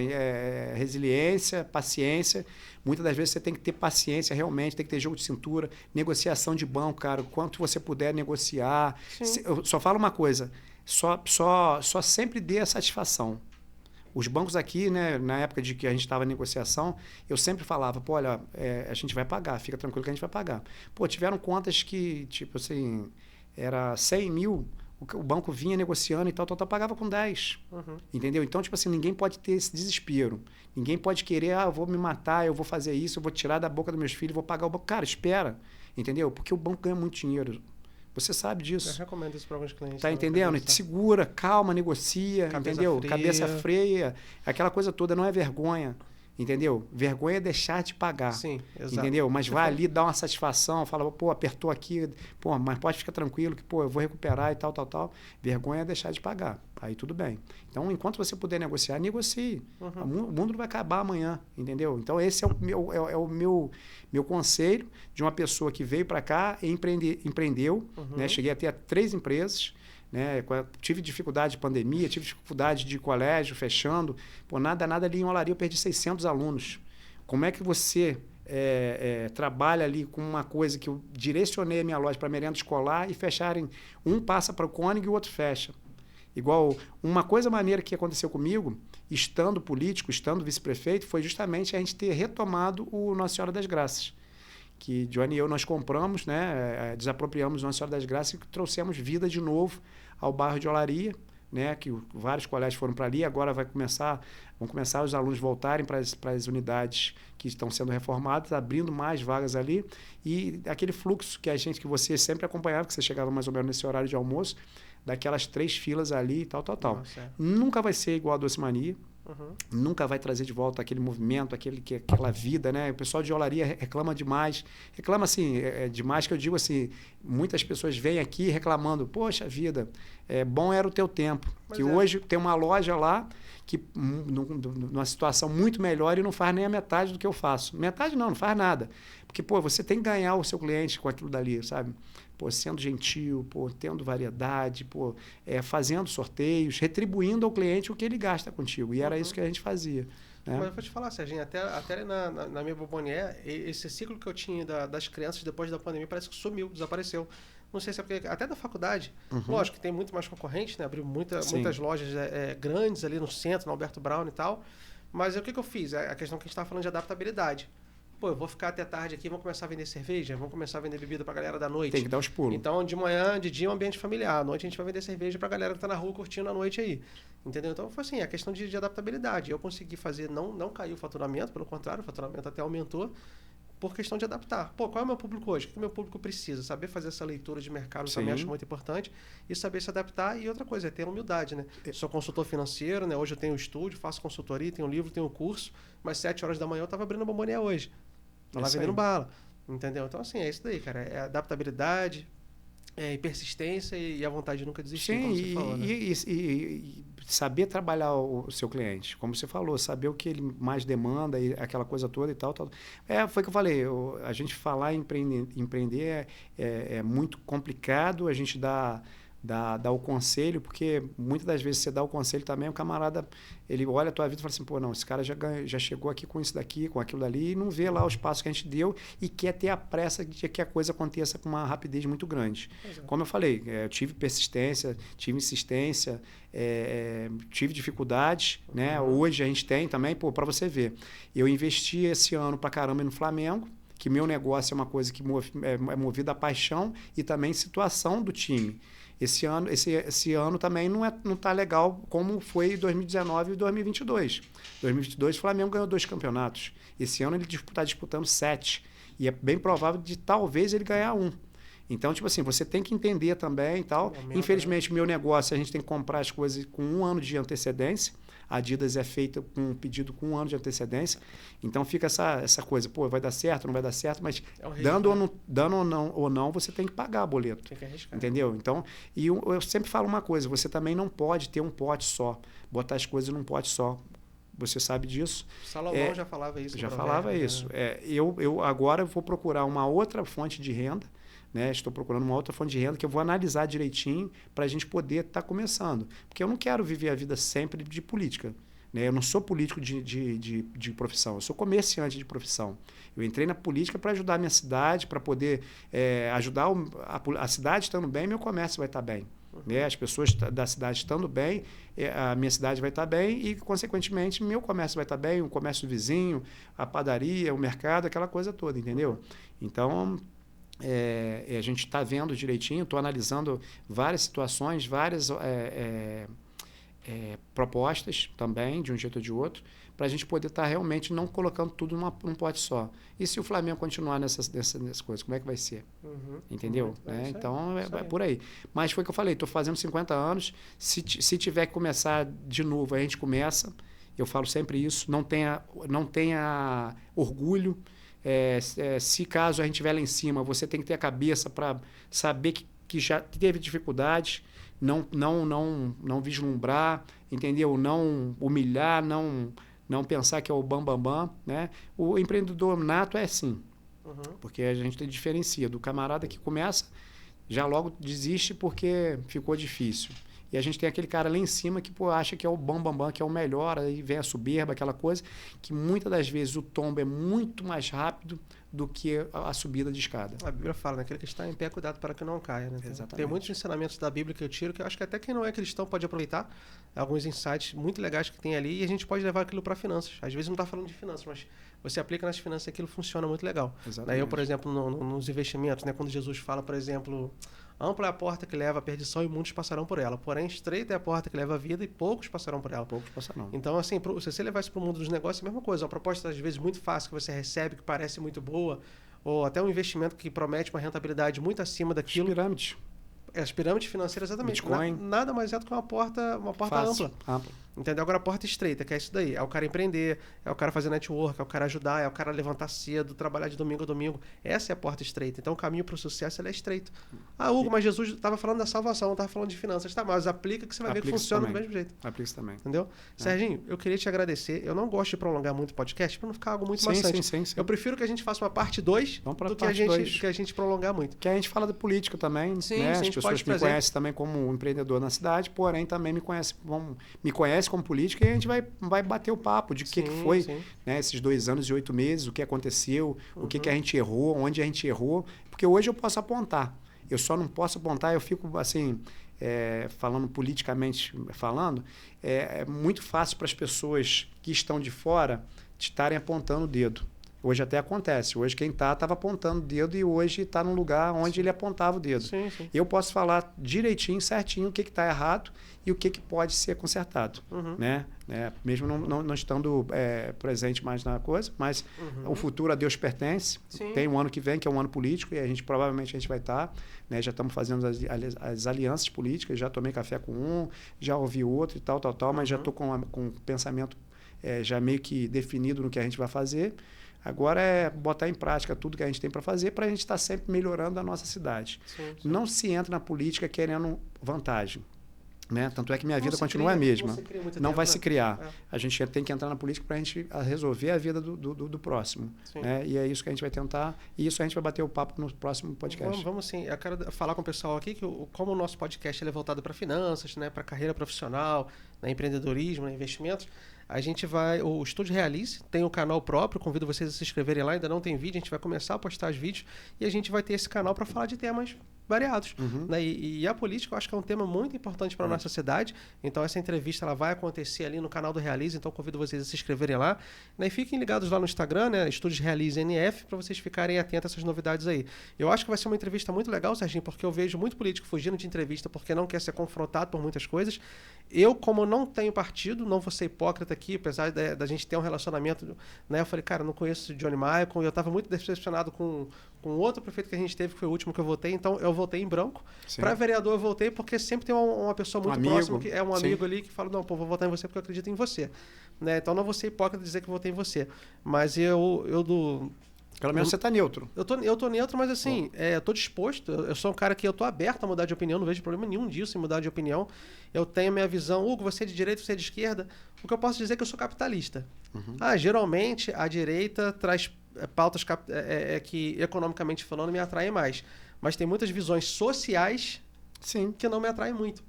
Resiliência, paciência. Muitas das vezes você tem que ter paciência realmente, tem que ter jogo de cintura, negociação de banco, cara. O quanto você puder negociar. Eu só falo uma coisa, só sempre dê a satisfação. Os bancos aqui, né, na época de que a gente estava em negociação, eu sempre falava, pô, olha, a gente vai pagar, fica tranquilo que a gente vai pagar. Pô, tiveram contas que, tipo assim, era 100 mil, o banco vinha negociando e tal, pagava com 10. Entendeu? Então, tipo assim, ninguém pode ter esse desespero. Ninguém pode querer, eu vou me matar, eu vou fazer isso, eu vou tirar da boca dos meus filhos, vou pagar o banco. Cara, espera, entendeu? Porque o banco ganha muito dinheiro. Você sabe disso. Eu recomendo isso para alguns clientes. Tá entendendo? Segura, calma, negocia, entendeu? Cabeça fria, aquela coisa toda, não é vergonha. Entendeu? Vergonha é deixar de pagar. Sim, exato. Entendeu? Mas vai ali, dá uma satisfação, fala, pô, apertou aqui, pô, mas pode ficar tranquilo que, pô, eu vou recuperar e tal. Vergonha é deixar de pagar. Aí tudo bem. Então, enquanto você puder negociar, negocie. O mundo não vai acabar amanhã, entendeu? Então, esse é o meu conselho de uma pessoa que veio para cá e empreendeu. Né? Cheguei a ter 3 empresas. Né? Tive dificuldade de pandemia, tive dificuldade de colégio fechando. Pô, nada ali em Olaria eu perdi 600 alunos. Como é que você trabalha ali com uma coisa que eu direcionei a minha loja para merenda escolar e fecharem, um passa para o Cônego e o outro fecha? Igual, uma coisa maneira que aconteceu comigo, estando político, estando vice-prefeito, foi justamente a gente ter retomado o Nossa Senhora das Graças. Que Johnny e eu nós compramos, né, desapropriamos Nossa Senhora das Graças e trouxemos vida de novo ao bairro de Olaria, né, que vários colégios foram para ali, agora vão começar os alunos voltarem para as unidades que estão sendo reformadas, abrindo mais vagas ali, e aquele fluxo que você sempre acompanhava, que você chegava mais ou menos nesse horário de almoço, daquelas 3 filas ali e tal. Nossa, Nunca vai ser igual a Doce Mania. Nunca vai trazer de volta aquele movimento, aquela vida, né? O pessoal de Olaria reclama demais. Reclama, assim, demais que eu digo assim, muitas pessoas vêm aqui reclamando, poxa vida, bom era o teu tempo. Mas hoje tem uma loja lá que numa situação muito melhor e não faz nem a metade do que eu faço. Metade não faz nada. Porque, pô, você tem que ganhar o seu cliente com aquilo dali, sabe? Pô, sendo gentil, pô, tendo variedade, pô, fazendo sorteios, retribuindo ao cliente o que ele gasta contigo. E era isso que a gente fazia. Né? Mas eu vou te falar, Serginho, até na minha Bombonier, esse ciclo que eu tinha das crianças depois da pandemia parece que sumiu, desapareceu. Não sei se é porque, até da faculdade, lógico que tem muito mais concorrente, né? Abriu muitas lojas grandes ali no centro, no Alberto Brown e tal. Mas o que eu fiz? A questão que a gente estava falando de adaptabilidade. Pô, eu vou ficar até tarde aqui, vamos começar a vender cerveja, vamos começar a vender bebida pra galera da noite. Tem que dar os pulos. Então, de manhã, de dia é um ambiente familiar. À noite a gente vai vender cerveja pra galera que tá na rua curtindo a noite aí. Entendeu? Então, foi assim, a questão de adaptabilidade. Eu consegui fazer, não caiu o faturamento, pelo contrário, o faturamento até aumentou, por questão de adaptar. Pô, qual é o meu público hoje? O que o meu público precisa? Saber fazer essa leitura de mercado também acho muito importante. E saber se adaptar. E outra coisa, é ter humildade, né? Sou consultor financeiro, né? Hoje eu tenho um estúdio, faço consultoria, tenho um livro, tenho um curso. Mas 7 horas da manhã eu tava abrindo a Bombonier hoje. Tô lá vendendo bala. Entendeu? Então, assim, é isso daí, cara. É adaptabilidade, persistência e a vontade de nunca desistir, como você falou, né? E saber trabalhar o seu cliente, como você falou, saber o que ele mais demanda e aquela coisa toda e tal. Foi o que eu falei, a gente falar em empreender é muito complicado, a gente dá o conselho, porque muitas das vezes você dá o conselho também, o camarada, ele olha a tua vida e fala assim, pô, não, esse cara já chegou aqui com isso daqui, com aquilo dali, e não vê lá os passos que a gente deu e quer ter a pressa de que a coisa aconteça com uma rapidez muito grande. Como eu falei, eu tive persistência, tive insistência, tive dificuldades, né? Hoje a gente tem também, pô, para você ver. Eu investi esse ano pra caramba no Flamengo, que meu negócio é uma coisa que é movida à paixão e também situação do time. Esse ano também não está legal como foi 2019 e 2022. 2022 o Flamengo ganhou 2 campeonatos. Esse ano ele está disputando 7. E é bem provável de talvez ele ganhar 1. Então, tipo assim, você tem que entender também e tal. Infelizmente, meu negócio, a gente tem que comprar as coisas com 1 ano de antecedência. A Adidas é feita com um pedido com 1 ano de antecedência. Então, fica essa coisa, pô, vai dar certo, não vai dar certo, mas dando ou não, você tem que pagar o boleto. Tem que arriscar. Entendeu? Então, e eu sempre falo uma coisa, você também não pode ter um pote só, botar as coisas num pote só. Você sabe disso. Salomão já falava isso. Já falava isso. Eu agora vou procurar uma outra fonte de renda, né? Estou procurando uma outra fonte de renda que eu vou analisar direitinho para a gente poder estar começando. Porque eu não quero viver a vida sempre de política. Né? Eu não sou político de profissão, eu sou comerciante de profissão. Eu entrei na política para ajudar a minha cidade, para poder ajudar a cidade estando bem, meu comércio vai estar bem. Né? As pessoas da cidade estando bem, a minha cidade vai estar bem e, consequentemente, meu comércio vai estar bem, o comércio vizinho, a padaria, o mercado, aquela coisa toda, entendeu? Então, a gente está vendo direitinho, estou analisando várias situações, várias propostas também, de um jeito ou de outro, para a gente poder estar realmente não colocando tudo num pote só. E se o Flamengo continuar nessas coisas, como é que vai ser? Entendeu? Então, é por aí. Mas foi o que eu falei, estou fazendo 50 anos, se tiver que começar de novo, a gente começa. Eu falo sempre isso, não tenha orgulho. Se caso a gente estiver lá em cima, você tem que ter a cabeça para saber que já teve dificuldades, não vislumbrar, entendeu? Não humilhar, não pensar que é o bam. Né? O empreendedor nato é assim, porque a gente diferencia do camarada que começa, já logo desiste porque ficou difícil. E a gente tem aquele cara lá em cima que acha que é o bam, que é o melhor, aí vem a soberba, aquela coisa, que muitas das vezes o tombo é muito mais rápido do que a subida de escada. A Bíblia fala, né? Aquele que está em pé, cuidado para que não caia. Né? Exatamente. Tem muitos ensinamentos da Bíblia que eu tiro, que eu acho que até quem não é cristão pode aproveitar, alguns insights muito legais que tem ali, e a gente pode levar aquilo para finanças. Às vezes não está falando de finanças, mas você aplica nas finanças e aquilo funciona muito legal. Exatamente. Eu, por exemplo, nos investimentos, né? Quando Jesus fala, por exemplo, ampla é a porta que leva à perdição e muitos passarão por ela. Porém, estreita é a porta que leva à vida e poucos passarão por ela. Poucos passarão. Então, assim, se você levar isso para o mundo dos negócios, é a mesma coisa. Uma proposta, às vezes, muito fácil, que você recebe, que parece muito boa, ou até um investimento que promete uma rentabilidade muito acima daquilo. As pirâmides financeiras, exatamente. Bitcoin. Nada mais é do que uma porta fácil, ampla. Entendeu? Agora a porta estreita, que é isso daí. É o cara empreender, é o cara fazer network, é o cara ajudar, é o cara levantar cedo, trabalhar de domingo a domingo. Essa é a porta estreita. Então o caminho para o sucesso ele é estreito. Hugo, mas Jesus estava falando da salvação, não estava falando de finanças. Tá, mas aplica que você vai ver que funciona do mesmo jeito. Aplica isso também. Entendeu? Serginho, eu queria te agradecer. Eu não gosto de prolongar muito o podcast para não ficar algo muito maçante. Sim. Eu prefiro que a gente faça uma parte 2 do que a gente prolongar muito. Que a gente fala de política também. Sim, né? sim, as pessoas me conhecem também como empreendedor na cidade, porém também me conhecem como política e a gente vai bater o papo de o que foi né, esses 2 anos e 8 meses, o que aconteceu, o que a gente errou, onde a gente errou. Porque hoje eu posso apontar. Eu só não posso apontar, eu fico assim, falando politicamente, é muito fácil para as pessoas que estão de fora estarem apontando o dedo. Hoje até acontece. Hoje quem estava apontando o dedo e hoje está num lugar onde ele apontava o dedo. Sim. Eu posso falar direitinho, certinho, o que está errado e o que pode ser consertado. Né? Mesmo não estando presente mais na coisa, mas o futuro a Deus pertence. Sim. Tem um ano que vem, que é um ano político, e provavelmente a gente vai estar. Né? Já estamos fazendo as alianças políticas, já tomei café com um, já ouvi outro e tal, mas já estou com um pensamento já meio que definido no que a gente vai fazer. Agora é botar em prática tudo que a gente tem para fazer para a gente estar sempre melhorando a nossa cidade. Sim. Não se entra na política querendo vantagem. Né? Tanto é que minha vida continua a mesma. Não vai se criar. A gente tem que entrar na política para a gente resolver a vida do próximo. Né? E é isso que a gente vai tentar. E isso a gente vai bater o papo no próximo podcast. Vamos sim. Eu quero falar com o pessoal aqui que como o nosso podcast é voltado para finanças, né? Para carreira profissional, né? Empreendedorismo, né? Investimentos. A gente vai... O Estúdio Realize tem o canal próprio, convido vocês a se inscreverem lá, ainda não tem vídeo, a gente vai começar a postar os vídeos e a gente vai ter esse canal para falar de temas variados. Né? E a política eu acho que é um tema muito importante para a nossa cidade, então essa entrevista ela vai acontecer ali no canal do Realize, então convido vocês a se inscreverem lá. Né? E fiquem ligados lá no Instagram, né? Estúdios Realize NF, para vocês ficarem atentos a essas novidades aí. Eu acho que vai ser uma entrevista muito legal, Serginho, porque eu vejo muito político fugindo de entrevista porque não quer ser confrontado por muitas coisas. Eu, como não tenho partido, não vou ser hipócrita aqui, apesar da gente ter um relacionamento, né? Eu falei, cara, eu não conheço o Johnny Michael, e eu estava muito decepcionado com outro prefeito que a gente teve, que foi o último que eu votei, então eu votei em branco. Para vereador eu votei porque sempre tem uma pessoa muito próxima, que é um amigo ali, que fala, não, pô, vou votar em você porque eu acredito em você. Né? Então não vou ser hipócrita dizer que eu votei em você. Mas Pelo menos você está neutro. Eu tô neutro, mas assim, eu tô disposto. Eu sou um cara que eu tô aberto a mudar de opinião, não vejo problema nenhum disso em mudar de opinião. Eu tenho a minha visão, Hugo, você é de direita, você é de esquerda. O que eu posso dizer é que eu sou capitalista. Geralmente a direita traz pautas que, economicamente falando, me atraem mais. Mas tem muitas visões sociais que não me atraem muito.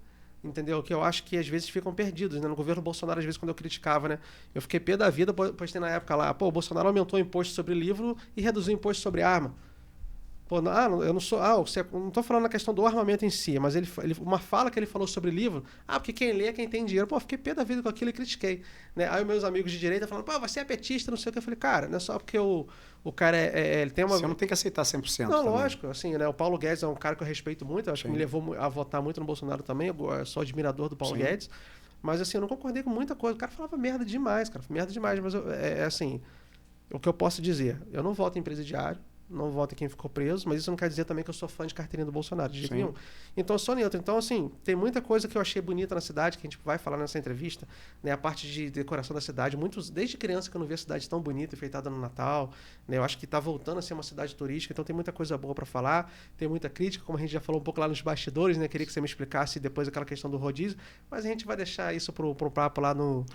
Entendeu? Que eu acho que às vezes ficam perdidos, né? No governo Bolsonaro, às vezes, quando eu criticava, né? Eu fiquei pé da vida, postei na época lá, pô, o Bolsonaro aumentou o imposto sobre livro e reduziu o imposto sobre arma. Pô, eu não sou... não tô falando na questão do armamento em si, mas uma fala que ele falou sobre livro, porque quem lê é quem tem dinheiro. Pô, fiquei pé da vida com aquilo e critiquei. Né? Aí os meus amigos de direita falando, pô, você é petista, não sei o que. Eu falei, cara, não é só porque o cara ele tem uma... Você não tem que aceitar 100%. Não, também. lógico. Assim, né? O Paulo Guedes é um cara que eu respeito muito, eu acho que me levou a votar muito no Bolsonaro também, eu sou admirador do Paulo Guedes, mas assim, eu não concordei com muita coisa. O cara falava merda demais, mas assim, o que eu posso dizer, eu não voto em presidiário, não voto em quem ficou preso, mas isso não quer dizer também que eu sou fã de carteirinha do Bolsonaro, de jeito nenhum. Então eu sou neutro. Então, assim, tem muita coisa que eu achei bonita na cidade, que a gente vai falar nessa entrevista, né? A parte de decoração da cidade, desde criança que eu não vi a cidade tão bonita, enfeitada no Natal, né? Eu acho que está voltando a ser uma cidade turística, então tem muita coisa boa para falar, tem muita crítica, como a gente já falou um pouco lá nos bastidores, né? Queria que você me explicasse depois aquela questão do rodízio, mas a gente vai deixar isso pro papo lá no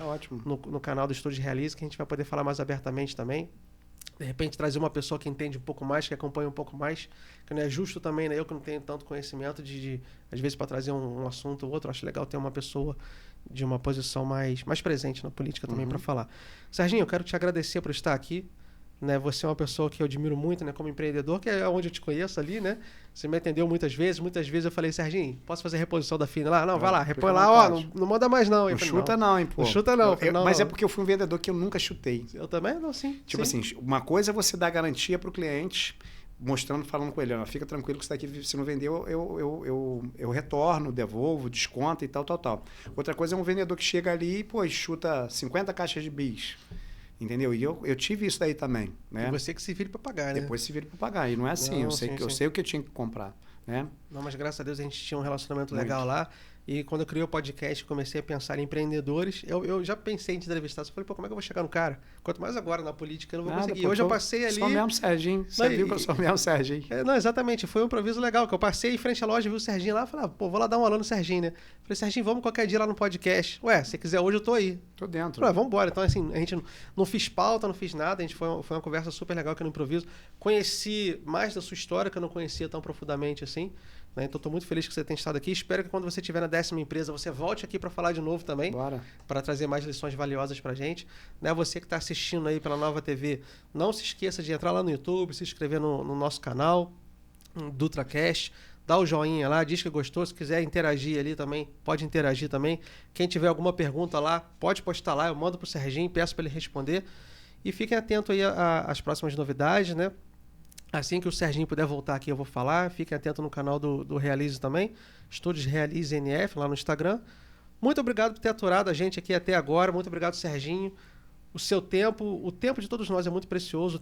canal do Estúdio Realize, que a gente vai poder falar mais abertamente também. De repente trazer uma pessoa que entende um pouco mais, que acompanha um pouco mais, que não é justo também, né? Eu que não tenho tanto conhecimento às vezes, para trazer um assunto ou outro, acho legal ter uma pessoa de uma posição mais presente na política também para falar. Serginho, eu quero te agradecer por estar aqui. Né? Você é uma pessoa que eu admiro muito, né? Como empreendedor, que é onde eu te conheço ali, né? Você me atendeu muitas vezes eu falei, Serginho, posso fazer reposição da FINA lá? Não, vai lá, repõe lá, não manda mais não. Não chuta não, hein, pô. Não chuta não. Mas é porque eu fui um vendedor que eu nunca chutei. Eu também? Não, sim. Tipo assim, uma coisa é você dar garantia pro cliente, falando com ele, fica tranquilo que isso daqui, se não vendeu, eu retorno, devolvo, desconto e tal. Outra coisa é um vendedor que chega ali e, chuta 50 caixas de bis. Entendeu? E eu tive isso daí também, né? E você que se vire para pagar, né? Depois se vire para pagar. E não é assim, eu sei o que eu tinha que comprar, né? Não, mas graças a Deus a gente tinha um relacionamento legal lá. E quando eu criei o podcast, comecei a pensar em empreendedores. Eu já pensei em te entrevistar. Só falei, pô, como é que eu vou chegar no cara? Quanto mais agora na política, eu não vou conseguir. Hoje eu passei ali... Sou mesmo Serginho. Você viu que eu sou mesmo Serginho. Não, exatamente. Foi um improviso legal. Que eu passei em frente à loja, vi o Serginho lá. Falei, vou lá dar um alô no Serginho, né? Falei, Serginho, vamos qualquer dia lá no podcast. Ué, se quiser hoje, eu tô aí. Tô dentro. Falei, vamos embora. Então, assim, a gente não fiz pauta, não fiz nada. A gente foi uma conversa super legal aqui no improviso. Conheci mais da sua história, que eu não conhecia tão profundamente assim. Né? Então, estou muito feliz que você tenha estado aqui. Espero que quando você estiver na 10ª empresa, você volte aqui para falar de novo também. Para trazer mais lições valiosas para a gente. Né? Você que está assistindo aí pela Nova TV, não se esqueça de entrar lá no YouTube, se inscrever no nosso canal, DutraCast. Dá o joinha lá, diz que gostou. Se quiser interagir ali também, pode interagir também. Quem tiver alguma pergunta lá, pode postar lá. Eu mando para o Serginho, peço para ele responder. E fiquem atentos aí às próximas novidades, né? Assim que o Serginho puder voltar aqui, eu vou falar. Fiquem atentos no canal do Realize também. Estúdios Realize NF, lá no Instagram. Muito obrigado por ter aturado a gente aqui até agora. Muito obrigado, Serginho. O seu tempo, o tempo de todos nós é muito precioso.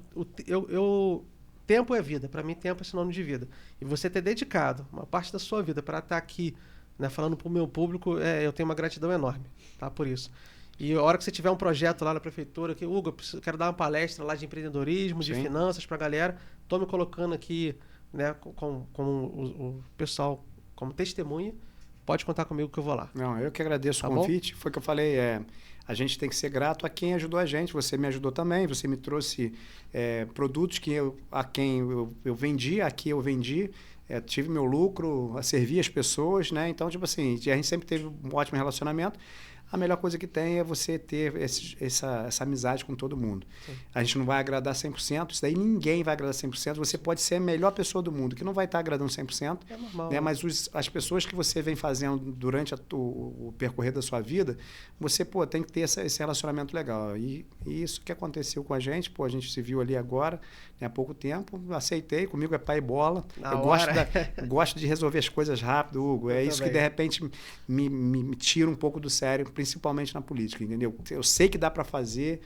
Tempo é vida. Para mim, tempo é sinônimo de vida. E você ter dedicado uma parte da sua vida para estar aqui, né, falando para o meu público, eu tenho uma gratidão enorme, tá? Por isso. E a hora que você tiver um projeto lá na prefeitura, que, Hugo, eu quero dar uma palestra lá de empreendedorismo, de finanças para a galera, estou me colocando aqui, né, com o pessoal como testemunha, pode contar comigo que eu vou lá. Não, eu que agradeço o convite. Foi o que eu falei, a gente tem que ser grato a quem ajudou a gente. Você me ajudou também, você me trouxe produtos a quem eu vendi, aqui eu vendi. Tive meu lucro, servi as pessoas, né? Então, tipo assim, a gente sempre teve um ótimo relacionamento. a melhor coisa que tem é você ter essa amizade com todo mundo. Sim. A gente não vai agradar 100%, isso daí ninguém vai agradar 100%. Você pode ser a melhor pessoa do mundo, que não vai estar agradando 100%, normal, né? Mas as pessoas que você vem fazendo durante o percorrer da sua vida, você tem que ter esse relacionamento legal. E isso que aconteceu com a gente, a gente se viu ali agora, né, há pouco tempo, aceitei, comigo é pai e bola. Eu gosto de resolver as coisas rápido, Hugo. É isso que, de repente, me tira um pouco do sério, principalmente na política, entendeu? Eu sei que dá para fazer,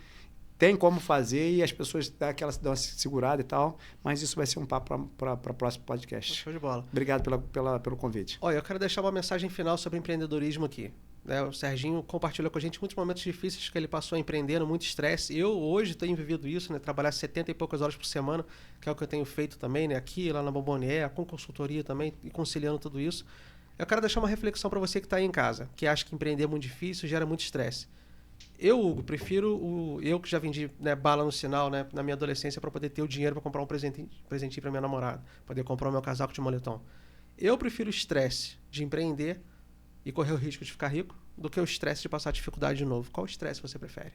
tem como fazer e as pessoas dão uma segurada e tal, mas isso vai ser um papo para o próximo podcast. Show de bola. Obrigado pelo convite. Olha, eu quero deixar uma mensagem final sobre empreendedorismo aqui. O Serginho compartilhou com a gente muitos momentos difíceis que ele passou empreendendo, muito estresse. Eu hoje tenho vivido isso, né? Trabalhar 70 e poucas horas por semana, que é o que eu tenho feito também, né? Aqui, lá na Bombonier, com consultoria também, e conciliando tudo isso. Eu quero deixar uma reflexão para você que está aí em casa, que acha que empreender é muito difícil, gera muito estresse. Eu, Hugo, prefiro eu que já vendi, né, bala no sinal, né, na minha adolescência para poder ter o dinheiro para comprar um presentinho para minha namorada, poder comprar o meu casaco de moletom. Eu prefiro o estresse de empreender e correr o risco de ficar rico do que o estresse de passar dificuldade de novo. Qual estresse você prefere?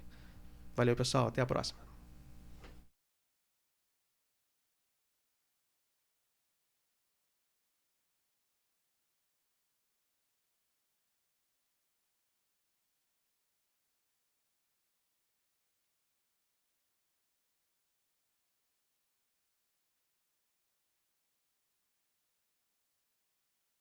Valeu, pessoal. Até a próxima.